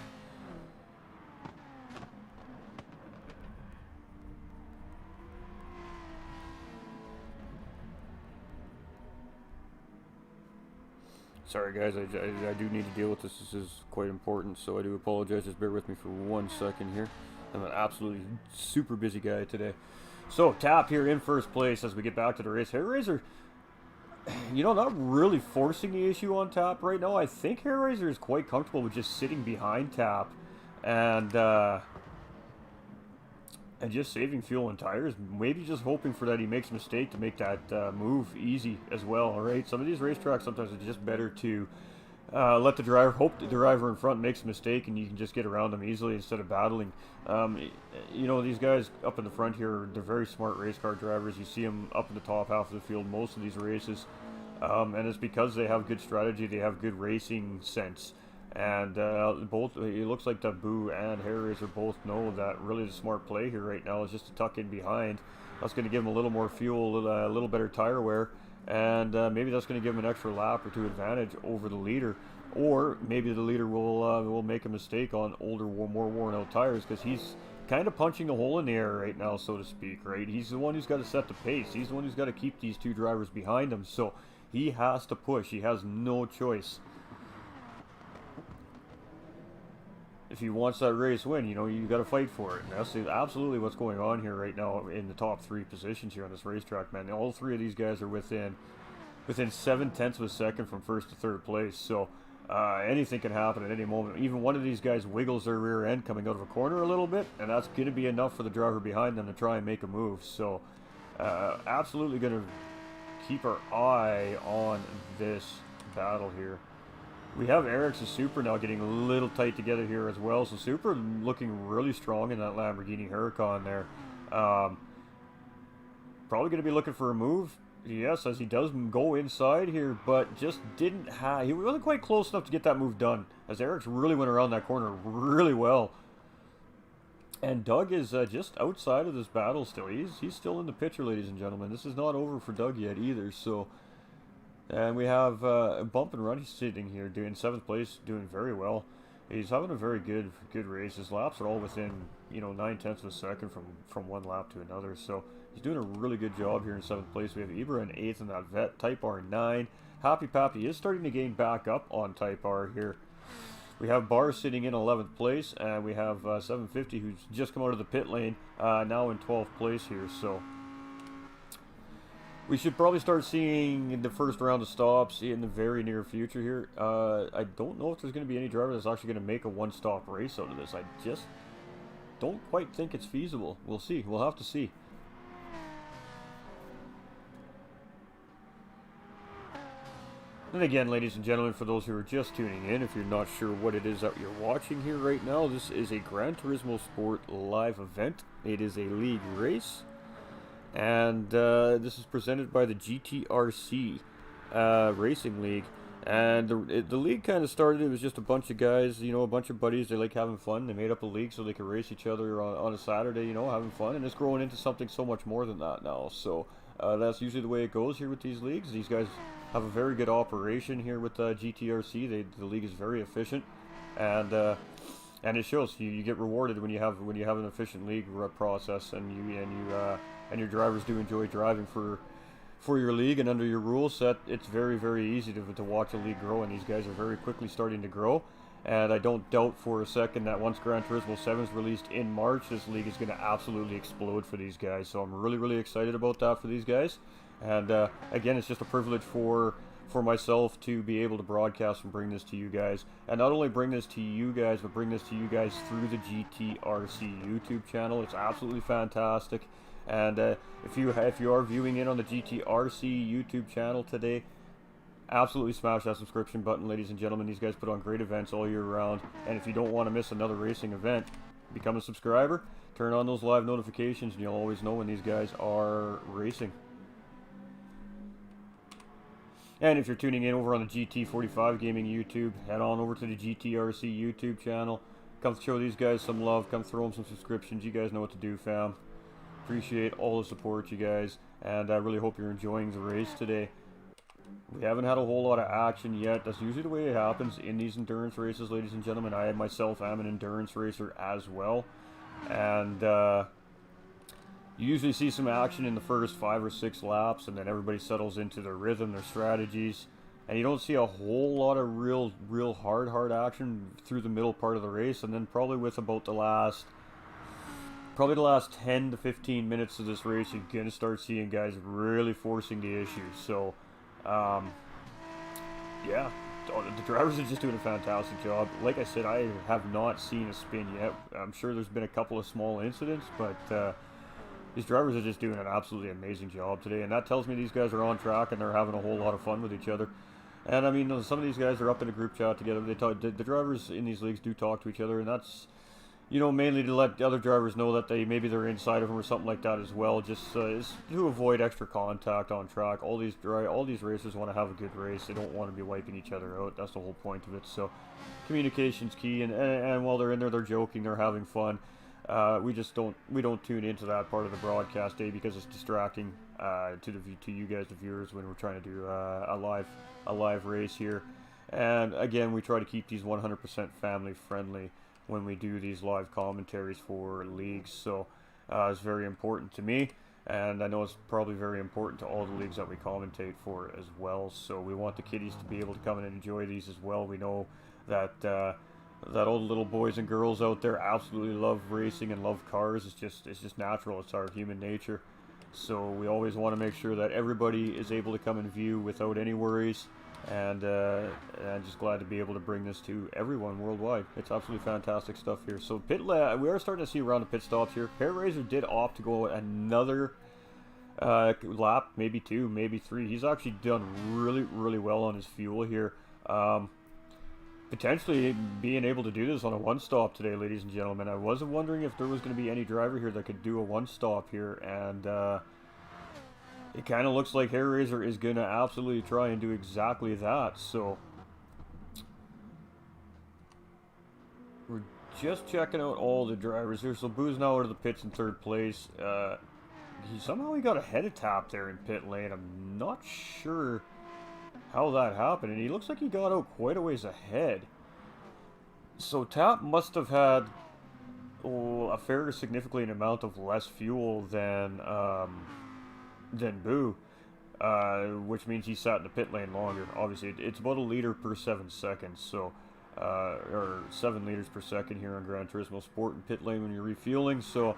Sorry guys, I do need to deal with this. This is quite important, so I do apologize. Just bear with me for 1 second here. I'm an absolutely super busy guy today. So, Tap here in first place as we get back to the race. Hair Razor, you know, not really forcing the issue on Tap right now. I think Hair Razor is quite comfortable with just sitting behind Tap and just saving fuel and tires. Maybe just hoping for that he makes a mistake to make that move easy as well. All right, some of these racetracks sometimes it's just better to let the driver hope the driver in front makes a mistake and you can just get around them easily instead of battling. You know, these guys up in the front here, they're very smart race car drivers. You see them up in the top half of the field most of these races, and it's because they have good strategy, they have good racing sense. And both, it looks like that Boo and Hair Razor both know that really the smart play here right now is just to tuck in behind. That's going to give them a little more fuel, a little better tire wear, and maybe that's going to give them an extra lap or two advantage over the leader. Or maybe the leader will make a mistake on older, more worn out tires because he's kind of punching a hole in the air right now, so to speak, right? He's the one who's got to set the pace. He's the one who's got to keep these two drivers behind him, so he has to push. He has no choice. If he wants that race win, you know, you got to fight for it. And that's absolutely what's going on here right now in the top three positions here on this racetrack, man. All three of these guys are within 0.7 of a second from first to third place. So anything can happen at any moment. Even one of these guys wiggles their rear end coming out of a corner a little bit, and that's going to be enough for the driver behind them to try and make a move. So absolutely going to keep our eye on this battle here. We have Eric's Super now getting a little tight together here as well. So Super looking really strong in that Lamborghini Huracan there. Probably going to be looking for a move. Yes, as he does go inside here, but just didn't have... He wasn't quite close enough to get that move done, as Eric's really went around that corner really well. And Doug is just outside of this battle still. He's still in the picture, ladies and gentlemen. This is not over for Doug yet either, so... And we have Bump and Run sitting here doing 7th place, doing very well. He's having a very good race. His laps are all within, you know, 0.9 of a second from one lap to another. So he's doing a really good job here in 7th place. We have Ibra in 8th in that Vet. Type R 9. Happy Pappy is starting to gain back up on Type R here. We have Bar sitting in 11th place, and we have 750 who's just come out of the pit lane, now in 12th place here. So we should probably start seeing the first round of stops in the very near future here. I don't know if there's going to be any driver that's actually going to make a one-stop race out of this. I just don't quite think it's feasible. We'll see. We'll have to see. And again, ladies and gentlemen, for those who are just tuning in, if you're not sure what it is that you're watching here right now, this is a Gran Turismo Sport live event. It is a league race. And this is presented by the Gtrc Racing League. And the league kind of started, it was just a bunch of guys, you know, a bunch of buddies. They like having fun. They made up a league so they could race each other on a Saturday, you know, having fun. And it's growing into something so much more than that now. So that's usually the way it goes here with these leagues. These guys have a very good operation here with Gtrc. The league is very efficient. And it shows. You get rewarded when you have an efficient league process, and your drivers do enjoy driving for your league and under your rule set. It's very, very easy to watch a league grow, and these guys are very quickly starting to grow. And I don't doubt for a second that once Gran Turismo 7 is released in March, this league is going to absolutely explode for these guys. So I'm really, really excited about that for these guys. And again, it's just a privilege for myself to be able to broadcast and bring this to you guys. And not only bring this to you guys, but bring this to you guys through the GTRC YouTube channel. It's absolutely fantastic. And if you are viewing in on the GTRC YouTube channel today, absolutely smash that subscription button, ladies and gentlemen. These guys put on great events all year round. And if you don't want to miss another racing event, become a subscriber, turn on those live notifications, and you'll always know when these guys are racing. And if you're tuning in over on the GT45 Gaming YouTube, head on over to the GTRC YouTube channel. Come show these guys some love. Come throw them some subscriptions. You guys know what to do, fam. Appreciate all the support, you guys. And I really hope you're enjoying the race today. We haven't had a whole lot of action yet. That's usually the way it happens in these endurance races, ladies and gentlemen. I myself am an endurance racer as well. And you usually see some action in the first 5 or 6 laps, and then everybody settles into their rhythm, their strategies. And you don't see a whole lot of real hard action through the middle part of the race. And then probably with about the last 10 to 15 minutes of this race, you're going to start seeing guys really forcing the issue. So, yeah, the drivers are just doing a fantastic job. Like I said, I have not seen a spin yet. I'm sure there's been a couple of small incidents, but these drivers are just doing an absolutely amazing job today. And that tells me these guys are on track and they're having a whole lot of fun with each other. And I mean, some of these guys are up in a group chat together. They talk, the drivers in these leagues do talk to each other, and that's, you know, mainly to let the other drivers know that maybe they're inside of them or something like that as well, just is to avoid extra contact on track. All these racers want to have a good race. They don't want to be wiping each other out. That's the whole point of it. So communication's key, and while they're in there, they're joking, they're having fun. We don't tune into that part of the broadcast day because it's distracting to you guys, the viewers, when we're trying to do a live race here. And again, we try to keep these 100% family friendly when we do these live commentaries for leagues. So it's very important to me, and I know it's probably very important to all the leagues that we commentate for as well. So we want the kiddies to be able to come and enjoy these as well. We know that all the little boys and girls out there absolutely love racing and love cars. It's just natural. It's our human nature. So we always want to make sure that everybody is able to come and view without any worries. And I'm just glad to be able to bring this to everyone worldwide. It's absolutely fantastic stuff here. So we are starting to see a round of pit stops here. Hair Razor did opt to go another lap, maybe 2, maybe 3. He's actually done really well on his fuel here. Potentially being able to do this on a 1-stop today, ladies and gentlemen. I was wondering if there was going to be any driver here that could do a 1-stop here, and it kind of looks like Hair Razor is going to absolutely try and do exactly that. So we're just checking out all the drivers here. So Boo's now out of the pits in 3rd place. Somehow he got ahead of Tap there in pit lane. I'm not sure how that happened, and he looks like he got out quite a ways ahead. So Tap must have had a fair significant amount of less fuel than Boo, which means he sat in the pit lane longer. Obviously, it's about 1 liter per 7 seconds, so or 7 liters per second here on Gran Turismo Sport in pit lane when you're refueling. So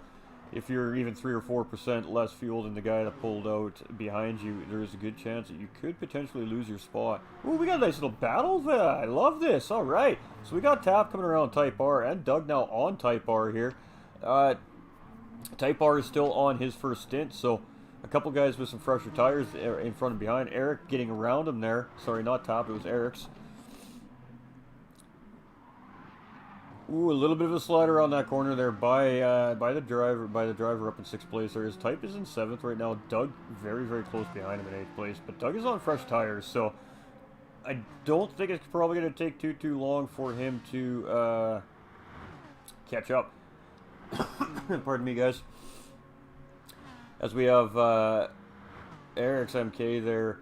if you're even 3 or 4% less fuel than the guy that pulled out behind you, there's a good chance that you could potentially lose your spot. Ooh, we got a nice little battle there. I love this. All right. So we got Tap coming around Type R and Doug now on Type R here. Type R is still on his first stint, so a couple guys with some fresher tires in front and behind. Eric getting around him there. Sorry, not Tap. It was Eric's. Ooh, a little bit of a slider on that corner there by the driver up in 6th place. There, his Type is in 7th right now. Doug very close behind him in 8th place, but Doug is on fresh tires, so I don't think it's probably going to take too long for him to catch up. Pardon me, guys. As we have Eric's MK there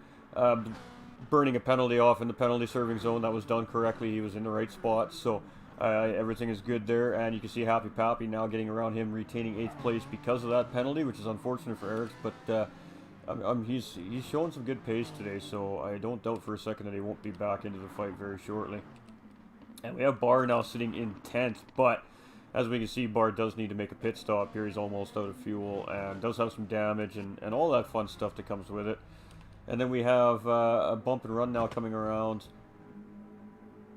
burning a penalty off in the penalty serving zone. That was done correctly. He was in the right spot, so everything is good there, and you can see Happy Pappy now getting around him, retaining 8th place because of that penalty, which is unfortunate for Eric, but he's showing some good pace today, so I don't doubt for a second that he won't be back into the fight very shortly. And we have Barr now sitting in 10th, but as we can see, Barr does need to make a pit stop here. He's almost out of fuel and does have some damage and all that fun stuff that comes with it. And then we have a bump and run now coming around.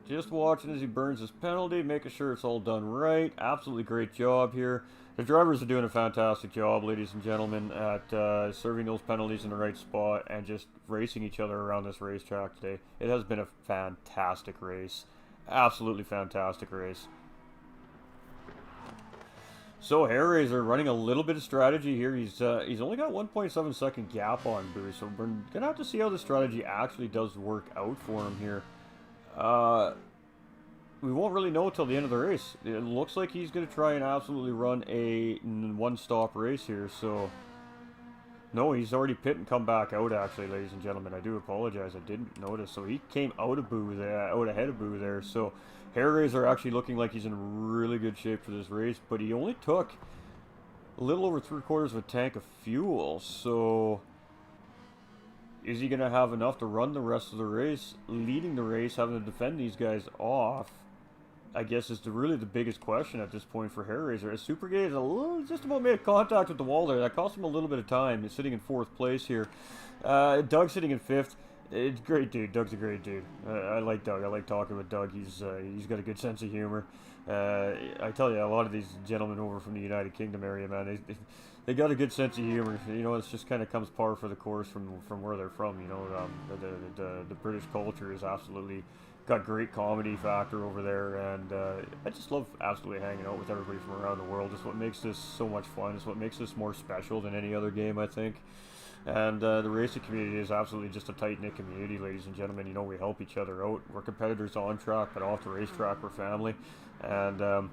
Just watching as he burns his penalty, making sure it's all done right. Absolutely great job here. The drivers are doing a fantastic job, ladies and gentlemen, at serving those penalties in the right spot and just racing each other around this racetrack today. It has been a fantastic race. Absolutely fantastic race. So Hellraiser running a little bit of strategy here. He's only got 1.7 second gap on Boo, so we're gonna have to see how the strategy actually does work out for him here. Uh, we won't really know until the end of the race. It looks like he's gonna try and absolutely run a one-stop race here. So no, he's already pit and come back out. Actually, ladies and gentlemen, I do apologize. I didn't notice. So he came out of Boo there, out ahead of Boo there. So Hellraiser actually looking like he's in really good shape for this race, but he only took a little over 3/4 of a tank of fuel. So is he going to have enough to run the rest of the race, leading the race, having to defend these guys off? I guess is really the biggest question at this point for Hellraiser. As Supergate is a little, just about made contact with the wall there. That cost him a little bit of time. He's sitting in 4th place here. Doug's sitting in 5th. It's a great dude. Doug's a great dude. I like Doug. I like talking with Doug. He's got a good sense of humor. I tell you, a lot of these gentlemen over from the United Kingdom area, man, they got a good sense of humor. You know, it's just kind of comes par for the course from where they're from. You know, the British culture is absolutely got great comedy factor over there, and I just love absolutely hanging out with everybody from around the world. It's what makes this so much fun. It's what makes this more special than any other game, I think. And the racing community is absolutely just a tight-knit community, ladies and gentlemen. You know, we help each other out. We're competitors on track, but off the racetrack, we're family. And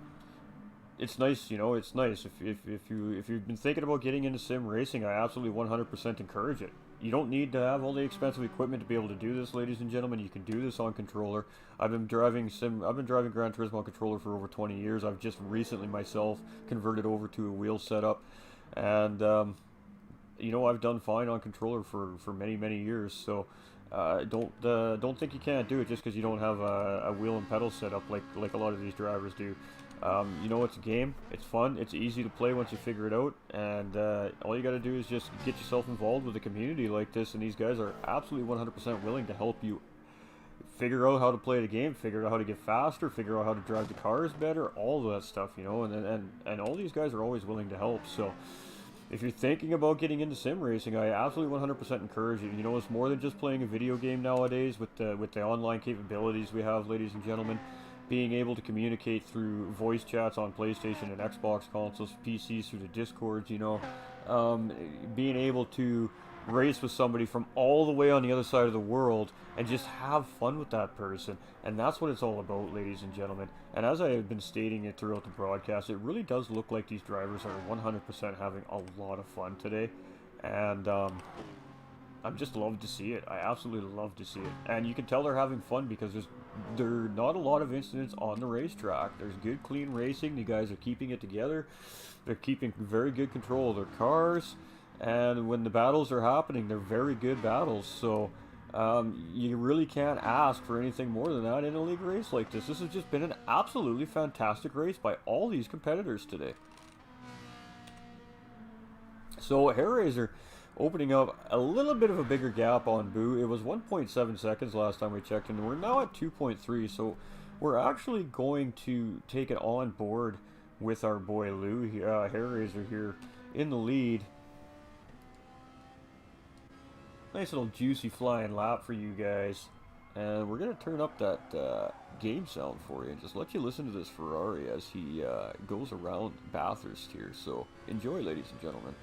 it's nice, you know, it's nice. If you've been thinking about getting into sim racing, I absolutely 100% encourage it. You don't need to have all the expensive equipment to be able to do this, ladies and gentlemen. You can do this on controller. I've been driving Gran Turismo on controller for over 20 years. I've just recently myself converted over to a wheel setup, and you know, I've done fine on controller for many years. So don't think you can't do it just because you don't have a wheel and pedal setup like a lot of these drivers do. You know, it's a game, it's fun, it's easy to play once you figure it out, and all you got to do is just get yourself involved with a community like this, and these guys are absolutely 100% willing to help you figure out how to play the game, figure out how to get faster, figure out how to drive the cars better, all of that stuff, you know, and all these guys are always willing to help. So if you're thinking about getting into sim racing, I absolutely 100% encourage you. You know, it's more than just playing a video game nowadays with the online capabilities we have, ladies and gentlemen. Being able to communicate through voice chats on PlayStation and Xbox consoles, PCs through the Discords, you know, being able to race with somebody from all the way on the other side of the world and just have fun with that person. And that's what it's all about, ladies and gentlemen. And as I have been stating it throughout the broadcast, it really does look like these drivers are 100% having a lot of fun today. And I'm just love to see it. I absolutely love to see it. And you can tell they're having fun because there are not a lot of incidents on the racetrack. There's good, clean racing. The guys are keeping it together. They're keeping very good control of their cars. And when the battles are happening, they're very good battles. So you really can't ask for anything more than that in a league race like this. This has just been an absolutely fantastic race by all these competitors today. So Hellraiser opening up a little bit of a bigger gap on Boo. It was 1.7 seconds last time we checked, and we're now at 2.3. So we're actually going to take it on board with our boy Lou, Hellraiser here in the lead. Nice little juicy flying lap for you guys. And we're going to turn up that game sound for you and just let you listen to this Ferrari as he goes around Bathurst here. So enjoy, ladies and gentlemen.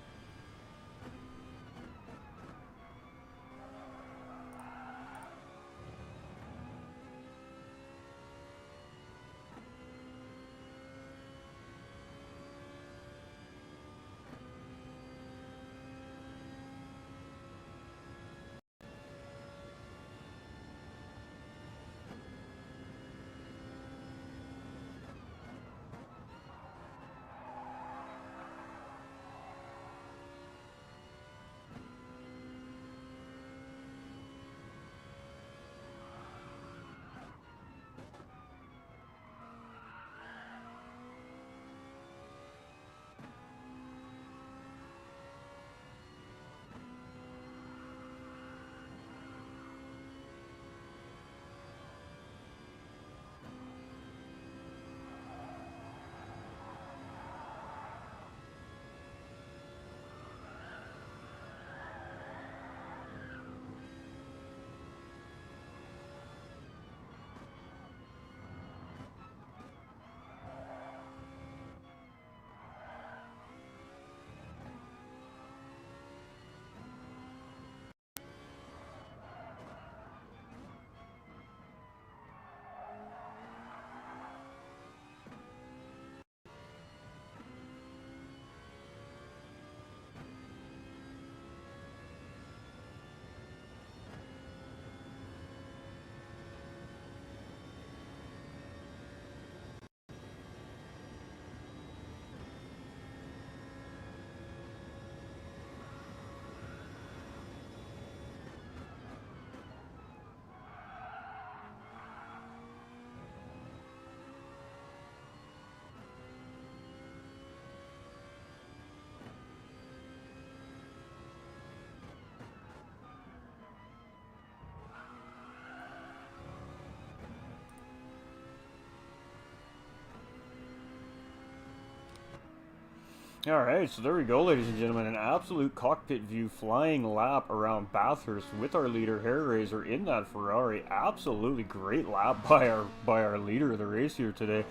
Alright, so there we go, ladies and gentlemen. An absolute cockpit view flying lap around Bathurst with our leader, Hairraiser, in that Ferrari. Absolutely great lap by our leader of the race here today.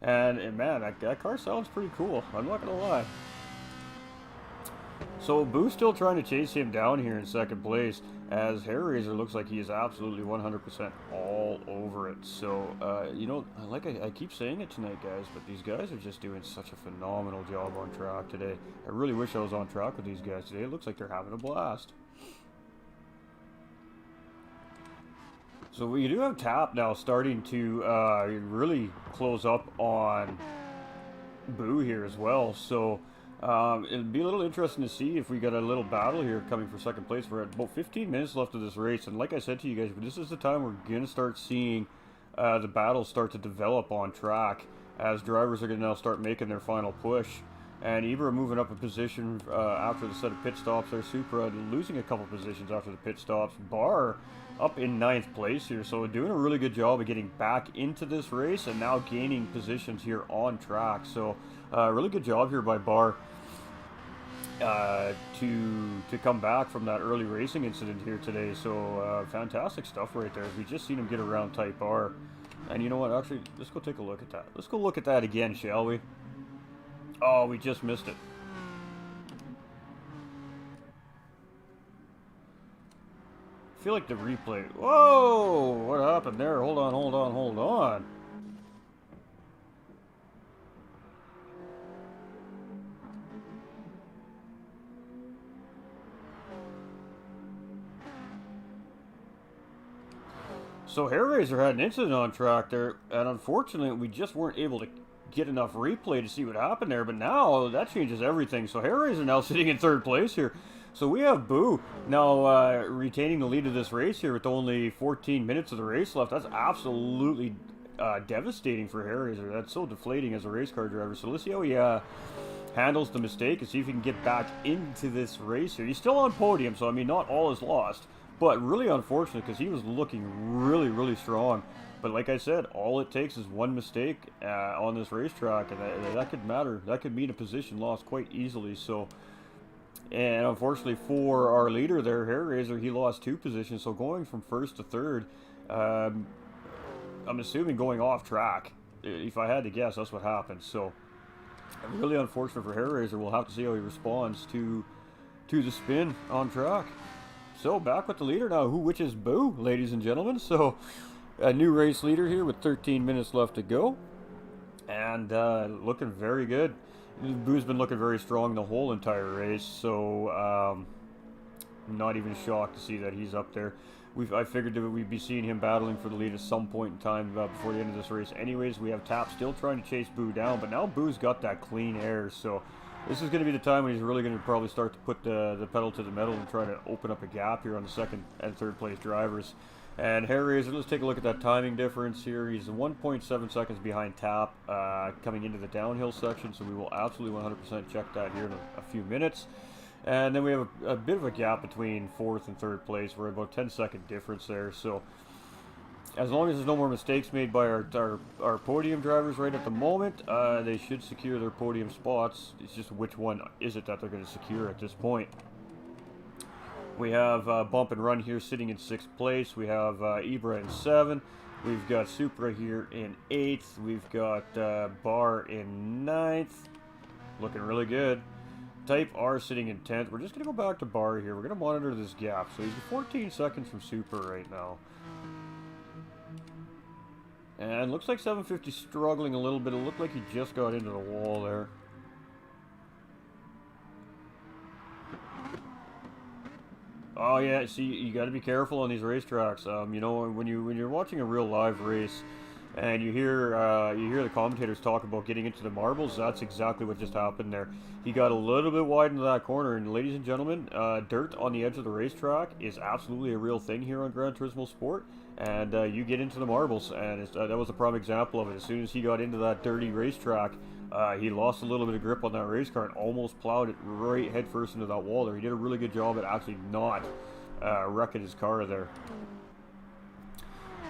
And man, that car sounds pretty cool. I'm not going to lie. So Boo's still trying to chase him down here in second place, as Hairraiser looks like he is absolutely 100% all over it. So, you know, like I keep saying it tonight, guys, but these guys are just doing such a phenomenal job on track today. I really wish I was on track with these guys today. It looks like they're having a blast. So we do have Tap now starting to really close up on Boo here as well. So it'd be a little interesting to see if we got a little battle here coming for second place. We're at about 15 minutes left of this race, and like I said to you guys, this is the time we're going to start seeing the battles start to develop on track, as drivers are going to now start making their final push. And Ibra moving up a position after the set of pit stops there. Supra losing a couple positions after the pit stops. Barr up in 9th place here, so doing a really good job of getting back into this race and now gaining positions here on track. So really good job here by Barr to come back from that early racing incident here today. So fantastic stuff right there. We just seen him get around Type R. And you know what, actually, let's go take a look at that. Let's go look at that again, shall we? Oh, we just missed it. I feel like the replay. Whoa! What happened there? Hold on, hold on, hold on. So Hairraiser had an incident on track there, and unfortunately we just weren't able to get enough replay to see what happened there, but now that changes everything. So Hairraiser now sitting in 3rd place here. So we have Boo now retaining the lead of this race here with only 14 minutes of the race left. That's absolutely devastating for Hairraiser. That's so deflating as a race car driver. So let's see how he handles the mistake and see if he can get back into this race here. He's still on podium, so I mean, not all is lost, but really unfortunate because he was looking really, really strong. But like I said, all it takes is one mistake on this racetrack, and that could matter. That could mean a position lost quite easily. So, and unfortunately for our leader there, Hairraiser, he lost 2 positions. So going from 1st to 3rd, I'm assuming going off track. If I had to guess, that's what happened. So really unfortunate for Hairraiser. We'll have to see how he responds to the spin on track. So back with the leader now, which is Boo, ladies and gentlemen. So a new race leader here with 13 minutes left to go, and looking very good. Boo's been looking very strong the whole entire race, so not even shocked to see that he's up there. I figured that we'd be seeing him battling for the lead at some point in time before the end of this race. Anyways, we have Tap still trying to chase Boo down, but now Boo's got that clean air, so this is going to be the time when he's really going to probably start to put the pedal to the metal and try to open up a gap here on the 2nd and 3rd place drivers. And Hairraiser, let's take a look at that timing difference here. He's 1.7 seconds behind Tap coming into the downhill section, so we will absolutely 100% check that here in a few minutes. And then we have a bit of a gap between 4th and 3rd place. We're about 10-second difference there. So as long as there's no more mistakes made by our podium drivers right at the moment, they should secure their podium spots. It's just which one is it that they're going to secure at this point. We have Bump and Run here sitting in 6th place. We have Ibra in 7th. We've got Supra here in 8th. We've got Barr in 9th. Looking really good. Type R sitting in 10th. We're just going to go back to Barr here. We're going to monitor this gap. So he's 14 seconds from Supra right now. And looks like 750 struggling a little bit. It looked like he just got into the wall there. Oh yeah, see, you got to be careful on these racetracks. You know, when you're watching a real live race, and you hear the commentators talk about getting into the marbles, that's exactly what just happened there. He got a little bit wide into that corner, and ladies and gentlemen, dirt on the edge of the racetrack is absolutely a real thing here on Gran Turismo Sport, and you get into the marbles, and that was a prime example of it. As soon as he got into that dirty racetrack, he lost a little bit of grip on that race car and almost plowed it right headfirst into that wall there. He did a really good job at actually not wrecking his car there.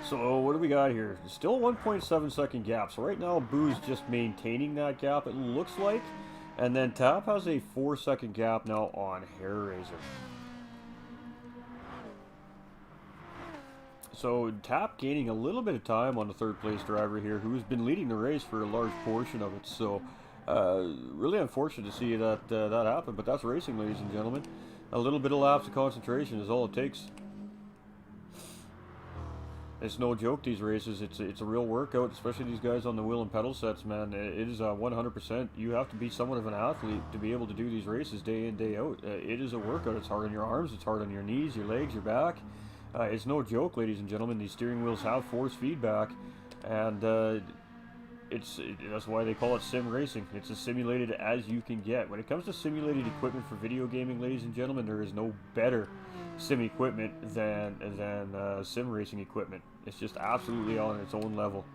So what do we got here? Still 1.7 second gap. So right now Boo's just maintaining that gap, it looks like. And then Tap has a 4-second gap now on Hairraiser. So Tap gaining a little bit of time on the third place driver here, who's been leading the race for a large portion of it. So really unfortunate to see that that happen, but that's racing, ladies and gentlemen. A little bit of lapse of concentration is all it takes. It's no joke, these races. It's a real workout, especially these guys on the wheel and pedal sets, man. It is 100%. You have to be somewhat of an athlete to be able to do these races day in, day out. It is a workout. It's hard on your arms, it's hard on your knees, your legs, your back. It's no joke, ladies and gentlemen. These steering wheels have force feedback, and that's why they call it sim racing. It's as simulated as you can get. When it comes to simulated equipment for video gaming, ladies and gentlemen, there is no better sim equipment than sim racing equipment. It's just absolutely on its own level.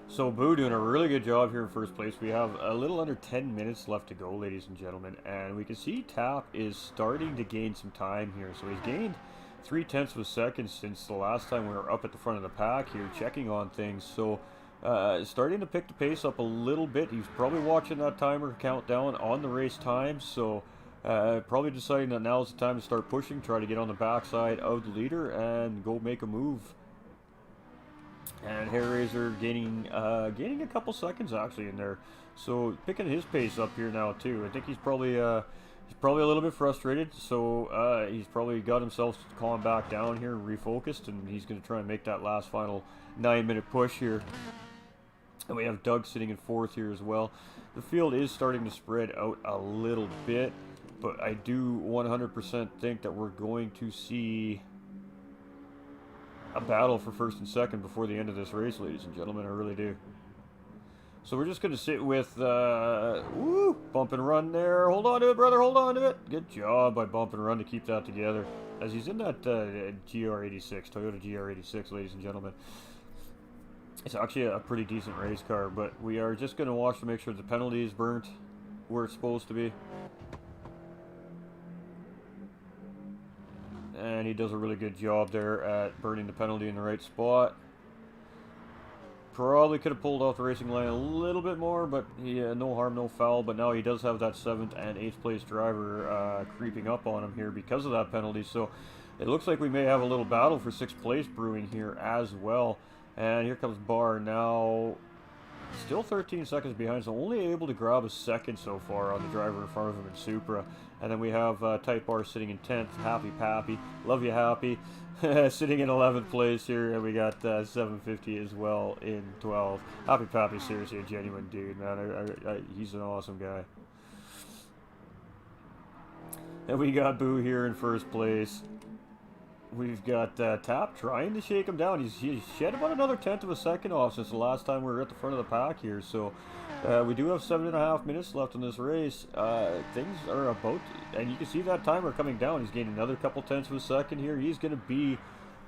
So Boo doing a really good job here in first place. We have a little under 10 minutes left to go, ladies and gentlemen, and we can see Tap is starting to gain some time here. So he's gained 0.3 of a second since the last time we were up at the front of the pack here checking on things. So starting to pick the pace up a little bit. He's probably watching that timer countdown on the race time, so probably deciding that now's the time to start pushing, try to get on the backside of the leader and go make a move. And Hairraiser gaining a couple seconds actually in there, so picking his pace up here now too. I think he's probably a little bit frustrated, so he's probably got himself calmed back down here, refocused, and he's going to try and make that last final 9-minute push here. And we have Doug sitting in fourth here as well. The field is starting to spread out a little bit, but I do 100% think that we're going to see a battle for first and second before the end of this race, ladies and gentlemen. I really do. So we're just going to sit with, bump and run there. Hold on to it, brother, hold on to it. Good job by bump and run to keep that together. As he's in that GR86, Toyota GR86, ladies and gentlemen. It's actually a pretty decent race car, but we are just going to watch to make sure the penalty is burnt where it's supposed to be. And he does a really good job there at burning the penalty in the right spot. Probably could have pulled off the racing line a little bit more, but no harm, no foul. But now he does have that 7th and 8th place driver creeping up on him here because of that penalty. So it looks like we may have a little battle for 6th place brewing here as well. And here comes Barr now, still 13 seconds behind, so only able to grab a second so far on the driver in front of him in Supra. And then we have Type R sitting in 10th, Happy Pappy, love you Happy, sitting in 11th place here, and we got 750 as well in 12th. Happy Pappy, seriously a genuine dude, man. He's an awesome guy. And we got Boo here in first place. We've got Tap trying to shake him down. He's shed about another 1/10 of a second off since the last time we were at the front of the pack here. So we do have 7.5 minutes left in this race. Things are about to, and you can see that timer coming down. He's gained another couple 1/10 of a second here. He's going to be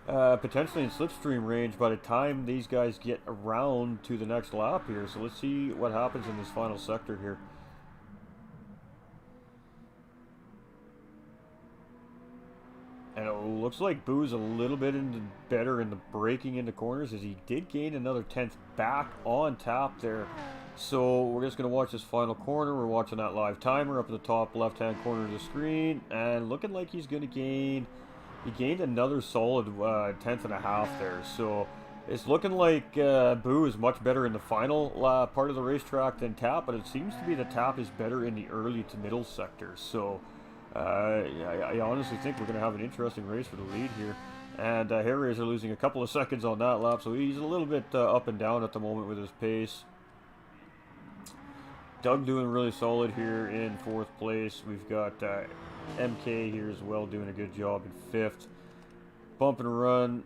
potentially in slipstream range by the time these guys get around to the next lap here. So let's see what happens in this final sector here. And it looks like Boo's a little bit better in the braking into corners, as he did gain another 1/10 back on Tap there. So we're just going to watch this final corner. We're watching that live timer up at the top left-hand corner of the screen. And looking like he's going to gain... He gained another solid 1/10.5 there. So it's looking like Boo is much better in the final part of the racetrack than Tap. But it seems to be that Tap is better in the early to middle sector. So... I honestly think we're going to have an interesting race for the lead here. And Hairraiser losing a couple of seconds on that lap, so he's a little bit up and down at the moment with his pace. Doug doing really solid here in 4th place. We've got MK here as well doing a good job in 5th. Bump and Run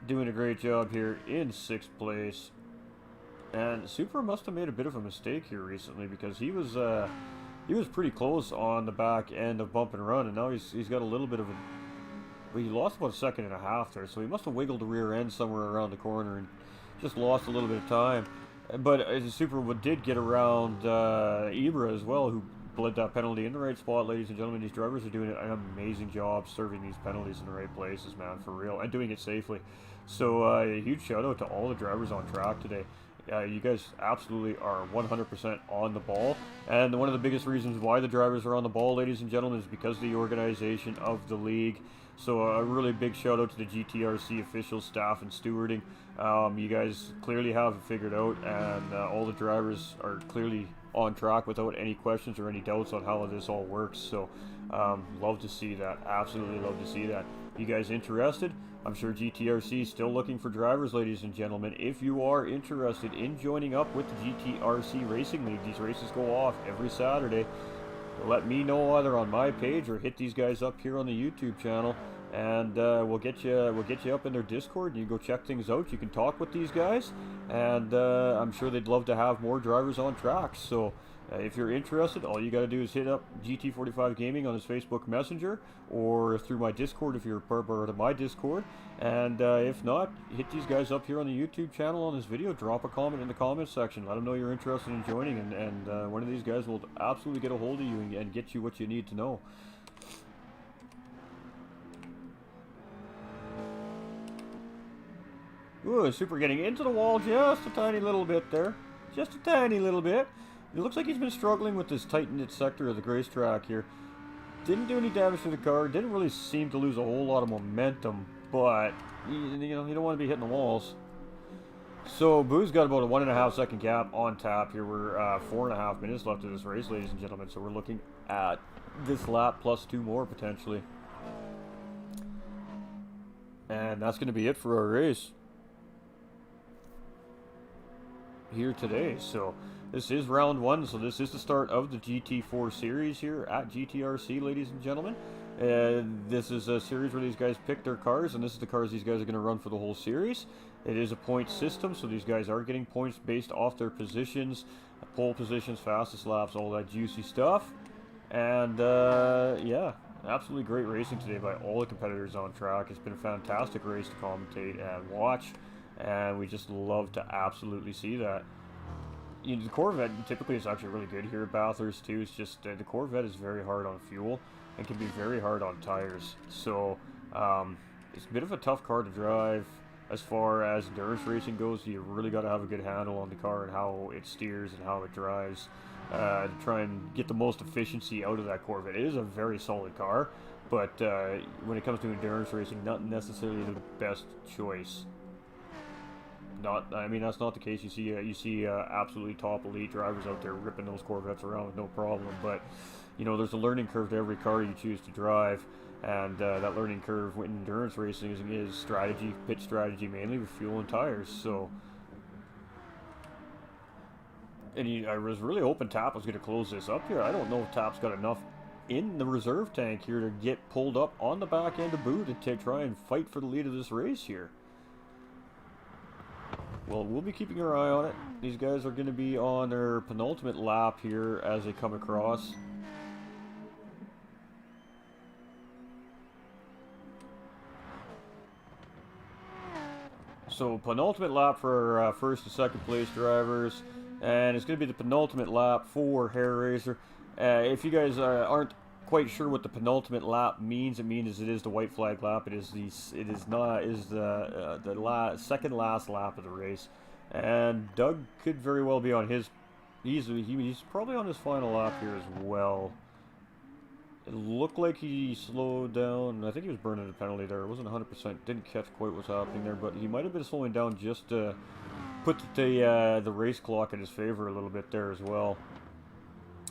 doing a great job here in 6th place. And Super must have made a bit of a mistake here recently, because he was pretty close on the back end of Bump and Run, and now he's got a little bit of a... Well, he lost about 1.5 seconds there, so he must have wiggled the rear end somewhere around the corner and just lost a little bit of time. But Super did get around Ibra as well, who bled that penalty in the right spot, ladies and gentlemen. These drivers are doing an amazing job serving these penalties in the right places, man, for real, and doing it safely. So a huge shout out to all the drivers on track today. You guys absolutely are 100% on the ball. And one of the biggest reasons why the drivers are on the ball, ladies and gentlemen, is because of the organization of the league. So a really big shout out to the GTRC officials, staff, and stewarding. You guys clearly have it figured out, and all the drivers are clearly on track without any questions or any doubts on how this all works. So love to see that. Absolutely love to see that. You guys interested? I'm sure GTRC is still looking for drivers, ladies and gentlemen. If you are interested in joining up with the GTRC Racing League, these races go off every Saturday. Let me know either on my page or hit these guys up here on the YouTube channel, and we'll get you up in their Discord, and you go check things out. You can talk with these guys, and I'm sure they'd love to have more drivers on track. So if you're interested, all you got to do is hit up GT45 Gaming on his Facebook Messenger or through my Discord if you're a part of my Discord. And if not, hit these guys up here on the YouTube channel on this video. Drop a comment in the comment section. Let them know you're interested in joining, and one of these guys will absolutely get a hold of you and get you what you need to know. Ooh, Super getting into the wall just a tiny little bit there. Just a tiny little bit. It looks like he's been struggling with this tight-knit sector of the racetrack here. Didn't do any damage to the car. Didn't really seem to lose a whole lot of momentum, but you don't want to be hitting the walls. So Boo's got about a 1.5 second gap on tap here. We're 4.5 minutes left of this race, ladies and gentlemen. So we're looking at this lap plus 2 more potentially, and that's going to be it for our race here today. So this is round 1, so this is the start of the GT4 series here at GTRC, ladies and gentlemen. This is a series where these guys pick their cars, and this is the cars these guys are going to run for the whole series. It is a point system, so these guys are getting points based off their positions, pole positions, fastest laps, all that juicy stuff. And yeah, absolutely great racing today by all the competitors on track. It's been a fantastic race to commentate and watch, and we just love to absolutely see that. You know, the Corvette typically is actually really good here at Bathurst too. It's just the Corvette is very hard on fuel and can be very hard on tires. So it's a bit of a tough car to drive as far as endurance racing goes. You really got to have a good handle on the car and how it steers and how it drives to try and get the most efficiency out of that Corvette. It is a very solid car, but when it comes to endurance racing, not necessarily the best choice. I mean, that's not the case. You see absolutely top elite drivers out there ripping those Corvettes around with no problem. But you know, there's a learning curve to every car you choose to drive, and that learning curve with endurance racing is strategy, pit strategy mainly with fuel and tires. So, and I was really hoping Tap was going to close this up here. I don't know if Tap's got enough in the reserve tank here to get pulled up on the back end of Boo to try and fight for the lead of this race here. Well, we'll be keeping our eye on it. These guys are going to be on their penultimate lap here as they come across. So, penultimate lap for our first and second place drivers. And it's going to be the penultimate lap for Hair Racer. If you guys aren't quite sure what the penultimate lap means, it means it is the white flag lap. It is the second last lap of the race, and Doug could very well be on his. He's probably on his final lap here as well. It looked like he slowed down. I think he was burning a penalty there. It wasn't 100%. Didn't catch quite what's happening there, but he might have been slowing down just to put the race clock in his favor a little bit there as well.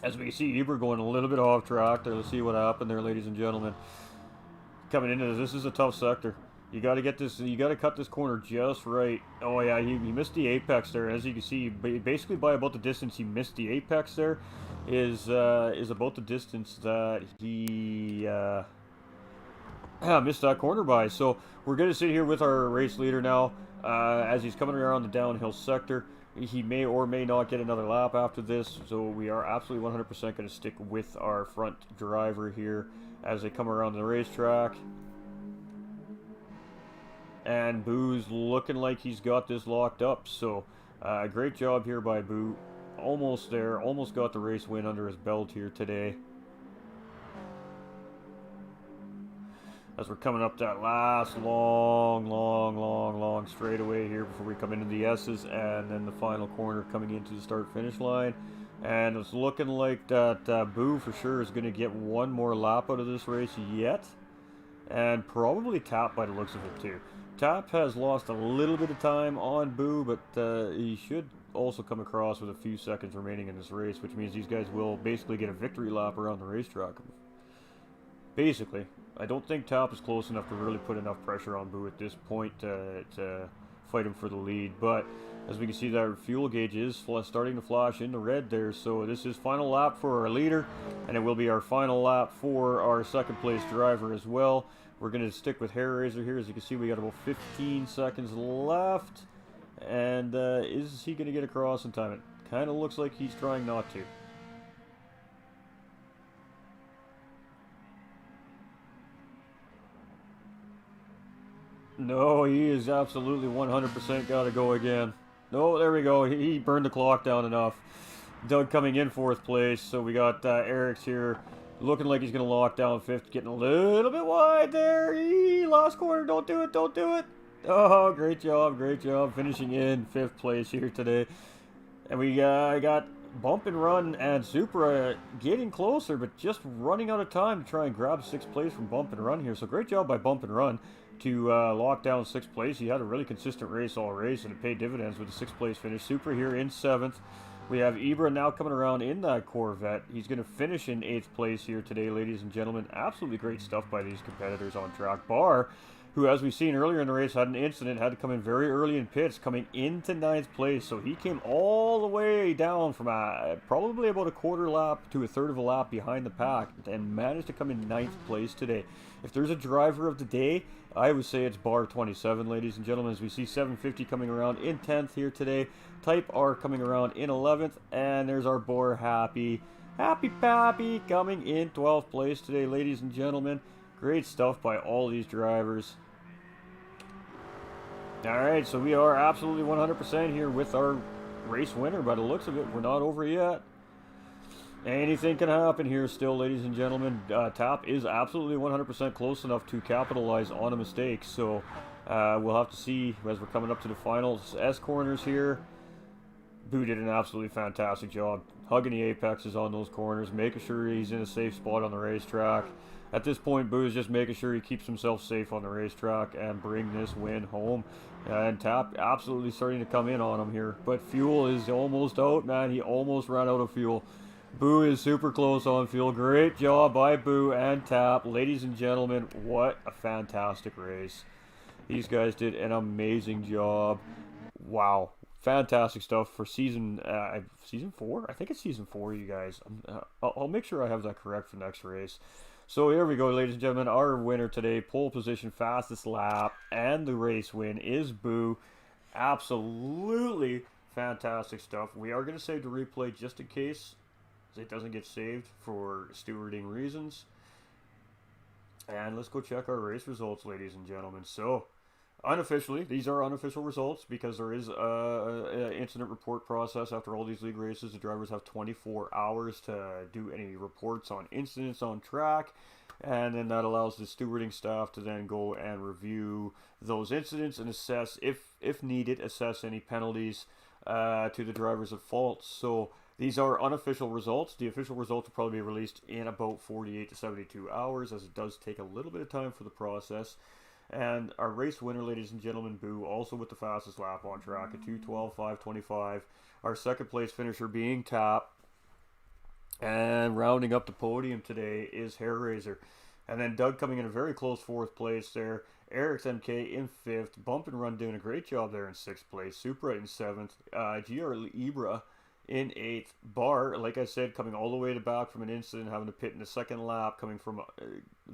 As we can see, Eber going a little bit off track there. Let's see what happened there, ladies and gentlemen. Coming into this is a tough sector. You got to get this. You got to cut this corner just right. Oh yeah, he missed the apex there. As you can see, basically by about the distance he missed the apex there, is about the distance that he missed that corner by. So we're gonna sit here with our race leader now as he's coming around the downhill sector. He may or may not get another lap after this, so we are absolutely 100% going to stick with our front driver here as they come around the racetrack. And Boo's looking like he's got this locked up, so great job here by Boo. Almost there, almost got the race win under his belt here today. as we're coming up that last long straightaway here before we come into the S's, and then the final corner coming into the start-finish line. And it's looking like that Boo for sure is going to get one more lap out of this race yet, and probably Tap by the looks of it too. Tap has lost a little bit of time on Boo, but he should also come across with a few seconds remaining in this race, which means these guys will basically get a victory lap around the racetrack. Basically, I don't think Tap is close enough to really put enough pressure on Boo at this point to fight him for the lead, but as we can see, that fuel gauge is starting to flash into red there, so this is final lap for our leader, and it will be our final lap for our second place driver as well. We're going to stick with Hair Razor here. As you can see, we got about 15 seconds left, and is he going to get across in time? It kind of looks like he's trying not to. No, he is absolutely 100% got to go again. No, there we go. He burned the clock down enough. Doug coming in 4th place. So we got Eric's here looking like he's going to lock down 5th. Getting a little bit wide there. Last corner. Don't do it. Don't do it. Oh, great job. Great job. Finishing in 5th place here today. And we got Bump and Run and Supra getting closer, but just running out of time to try and grab 6th place from Bump and Run here. So great job by Bump and Run to lock down 6th place. He had a really consistent race all race, and it paid dividends with a 6th place finish. Supra here in 7th. We have Ibra now coming around in that Corvette. He's going to finish in 8th place here today, ladies and gentlemen. Absolutely great stuff by these competitors on track. Barr, who, as we've seen earlier in the race, had an incident, had to come in very early in pits, coming into 9th place. So he came all the way down from probably about a quarter lap to a third of a lap behind the pack and managed to come in 9th place today. If there's a driver of the day, I would say it's Bar 27, ladies and gentlemen, as we see 750 coming around in 10th here today. Type R coming around in 11th, and there's our Boar Happy Pappy coming in 12th place today, ladies and gentlemen. Great stuff by all these drivers. Alright, so we are absolutely 100% here with our race winner by the looks of it. We're not over yet. Anything can happen here still, ladies and gentlemen. Tap is absolutely 100% close enough to capitalize on a mistake. So we'll have to see as we're coming up to the final S corners here. Boo did an absolutely fantastic job hugging the apexes on those corners, making sure he's in a safe spot on the racetrack. At this point, Boo is just making sure he keeps himself safe on the racetrack and bring this win home. And Tap absolutely starting to come in on him here. But fuel is almost out, man. He almost ran out of fuel. Boo is super close on fuel. Great job by Boo and Tap. Ladies and gentlemen, what a fantastic race. These guys did an amazing job. Wow. Fantastic stuff for season 4? I think it's season 4, you guys. I'll make sure I have that correct for next race. So here we go, ladies and gentlemen. Our winner today, pole position, fastest lap, and the race win is Boo. Absolutely fantastic stuff. We are going to save the replay just in case it doesn't get saved for stewarding reasons. And let's go check our race results, ladies and gentlemen. So, unofficially, these are unofficial results because there is an incident report process after all these league races. The drivers have 24 hours to do any reports on incidents on track, and then that allows the stewarding staff to then go and review those incidents and assess, if needed, assess any penalties to the drivers at fault. So these are unofficial results. The official results will probably be released in about 48 to 72 hours, as it does take a little bit of time for the process. And our race winner, ladies and gentlemen, Boo, also with the fastest lap on track at 2:12.525. Our second place finisher being Tap. And rounding up the podium today is Hair Razor. And then Doug coming in a very close 4th place there. Eric's MK in 5th. Bump and Run doing a great job there in 6th place. Supra in 7th. GR Ibra in 8th. Bar, like I said, coming all the way to back from an incident, having to pit in the second lap, coming from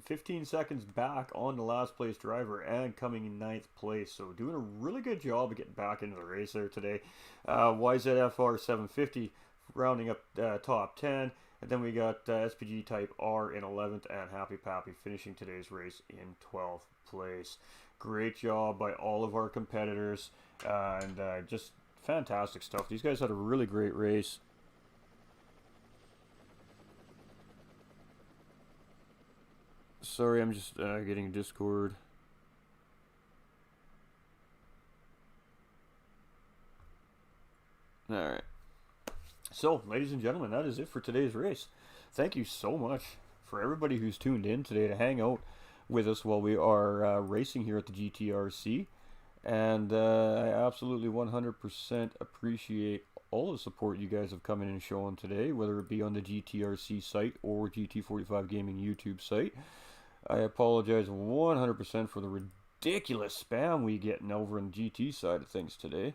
15 seconds back on the last place driver and coming in 9th place. So doing a really good job of getting back into the race there today. YZFR 750 rounding up top 10. And then we got SPG Type R in 11th and Happy Pappy finishing today's race in 12th place. Great job by all of our competitors, and just fantastic stuff. These guys had a really great race. Sorry, I'm just getting Discord. Alright. So, ladies and gentlemen, that is it for today's race. Thank you so much for everybody who's tuned in today to hang out with us while we are racing here at the GTRC. And I absolutely 100% appreciate all the support you guys have come in and shown today, whether it be on the GTRC site or GT45 Gaming YouTube site. I apologize 100% for the ridiculous spam we getting over on the GT side of things today.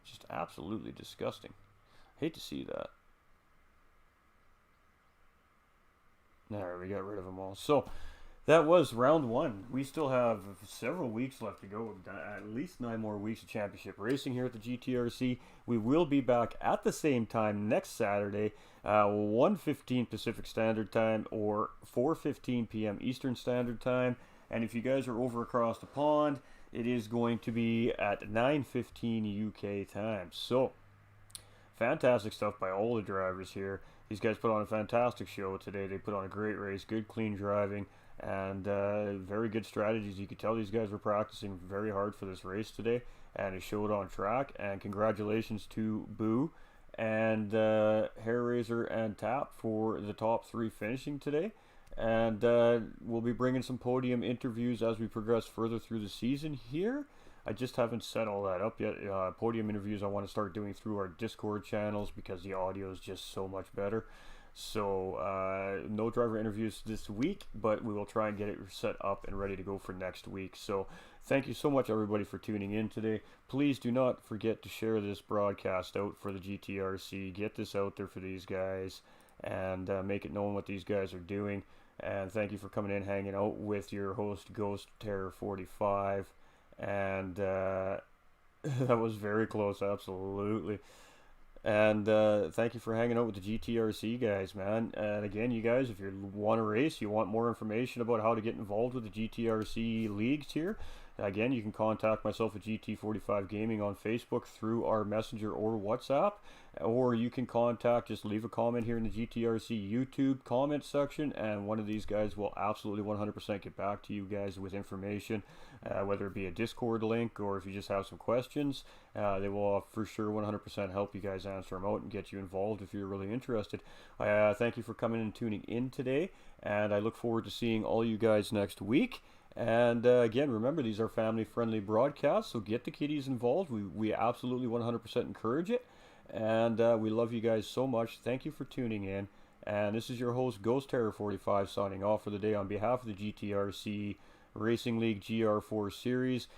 Just absolutely disgusting. Hate to see that. There, we got rid of them all. So, that was round one. We still have several weeks left to go. At least 9 more weeks of championship racing here at the GTRC. We will be back at the same time next Saturday, 1:15 Pacific Standard Time or 4:15 p.m. Eastern Standard Time. And if you guys are over across the pond, it is going to be at 9:15 UK time. So, fantastic stuff by all the drivers here. These guys put on a fantastic show today. They put on a great race, good clean driving, and very good strategies. You could tell these guys were practicing very hard for this race today, and it showed on track. And congratulations to Boo and Hair Razor and Tap for the top 3 finishing today. And we'll be bringing some podium interviews as we progress further through the season here. I just haven't set all that up yet. Podium interviews I want to start doing through our Discord channels because the audio is just so much better. So no driver interviews this week, but we will try and get it set up and ready to go for next week. So thank you so much everybody for tuning in today. Please do not forget to share this broadcast out for the GTRC. Get this out there for these guys and make it known what these guys are doing. And thank you for coming in, hanging out with your host, Ghost Terror 45. And that was very close, absolutely. And thank you for hanging out with the GTRC guys, man. And again, you guys, if you want to race, you want more information about how to get involved with the GTRC leagues here, again, you can contact myself at GT45 Gaming on Facebook through our Messenger or WhatsApp. Or you can just leave a comment here in the GTRC YouTube comment section, and one of these guys will absolutely 100% get back to you guys with information, whether it be a Discord link or if you just have some questions. They will for sure 100% help you guys answer them out and get you involved if you're really interested. Thank you for coming and tuning in today, and I look forward to seeing all you guys next week. And again, remember, these are family-friendly broadcasts, so get the kiddies involved. We absolutely 100% encourage it. And we love you guys so much. Thank you for tuning in. And this is your host, Ghost Terror 45, signing off for the day on behalf of the GTRC Racing League GR4 Series.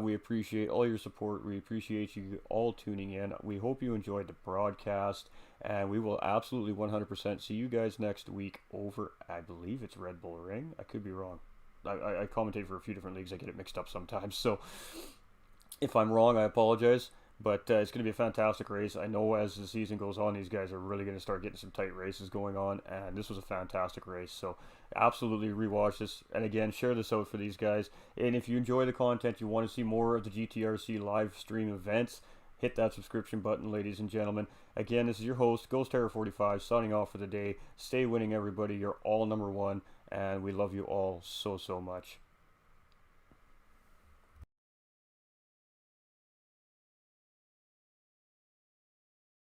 We appreciate all your support. We appreciate you all tuning in. We hope you enjoyed the broadcast. And we will absolutely 100% see you guys next week over, I believe it's Red Bull Ring. I could be wrong. I commentate for a few different leagues. I get it mixed up sometimes. So if I'm wrong, I apologize. But it's going to be a fantastic race. I know as the season goes on, these guys are really going to start getting some tight races going on. And this was a fantastic race. So absolutely rewatch this. And again, share this out for these guys. And if you enjoy the content, you want to see more of the GTRC live stream events, hit that subscription button, ladies and gentlemen. Again, this is your host, Ghost Terror 45, signing off for the day. Stay winning, everybody. You're all number one. And we love you all so, so much.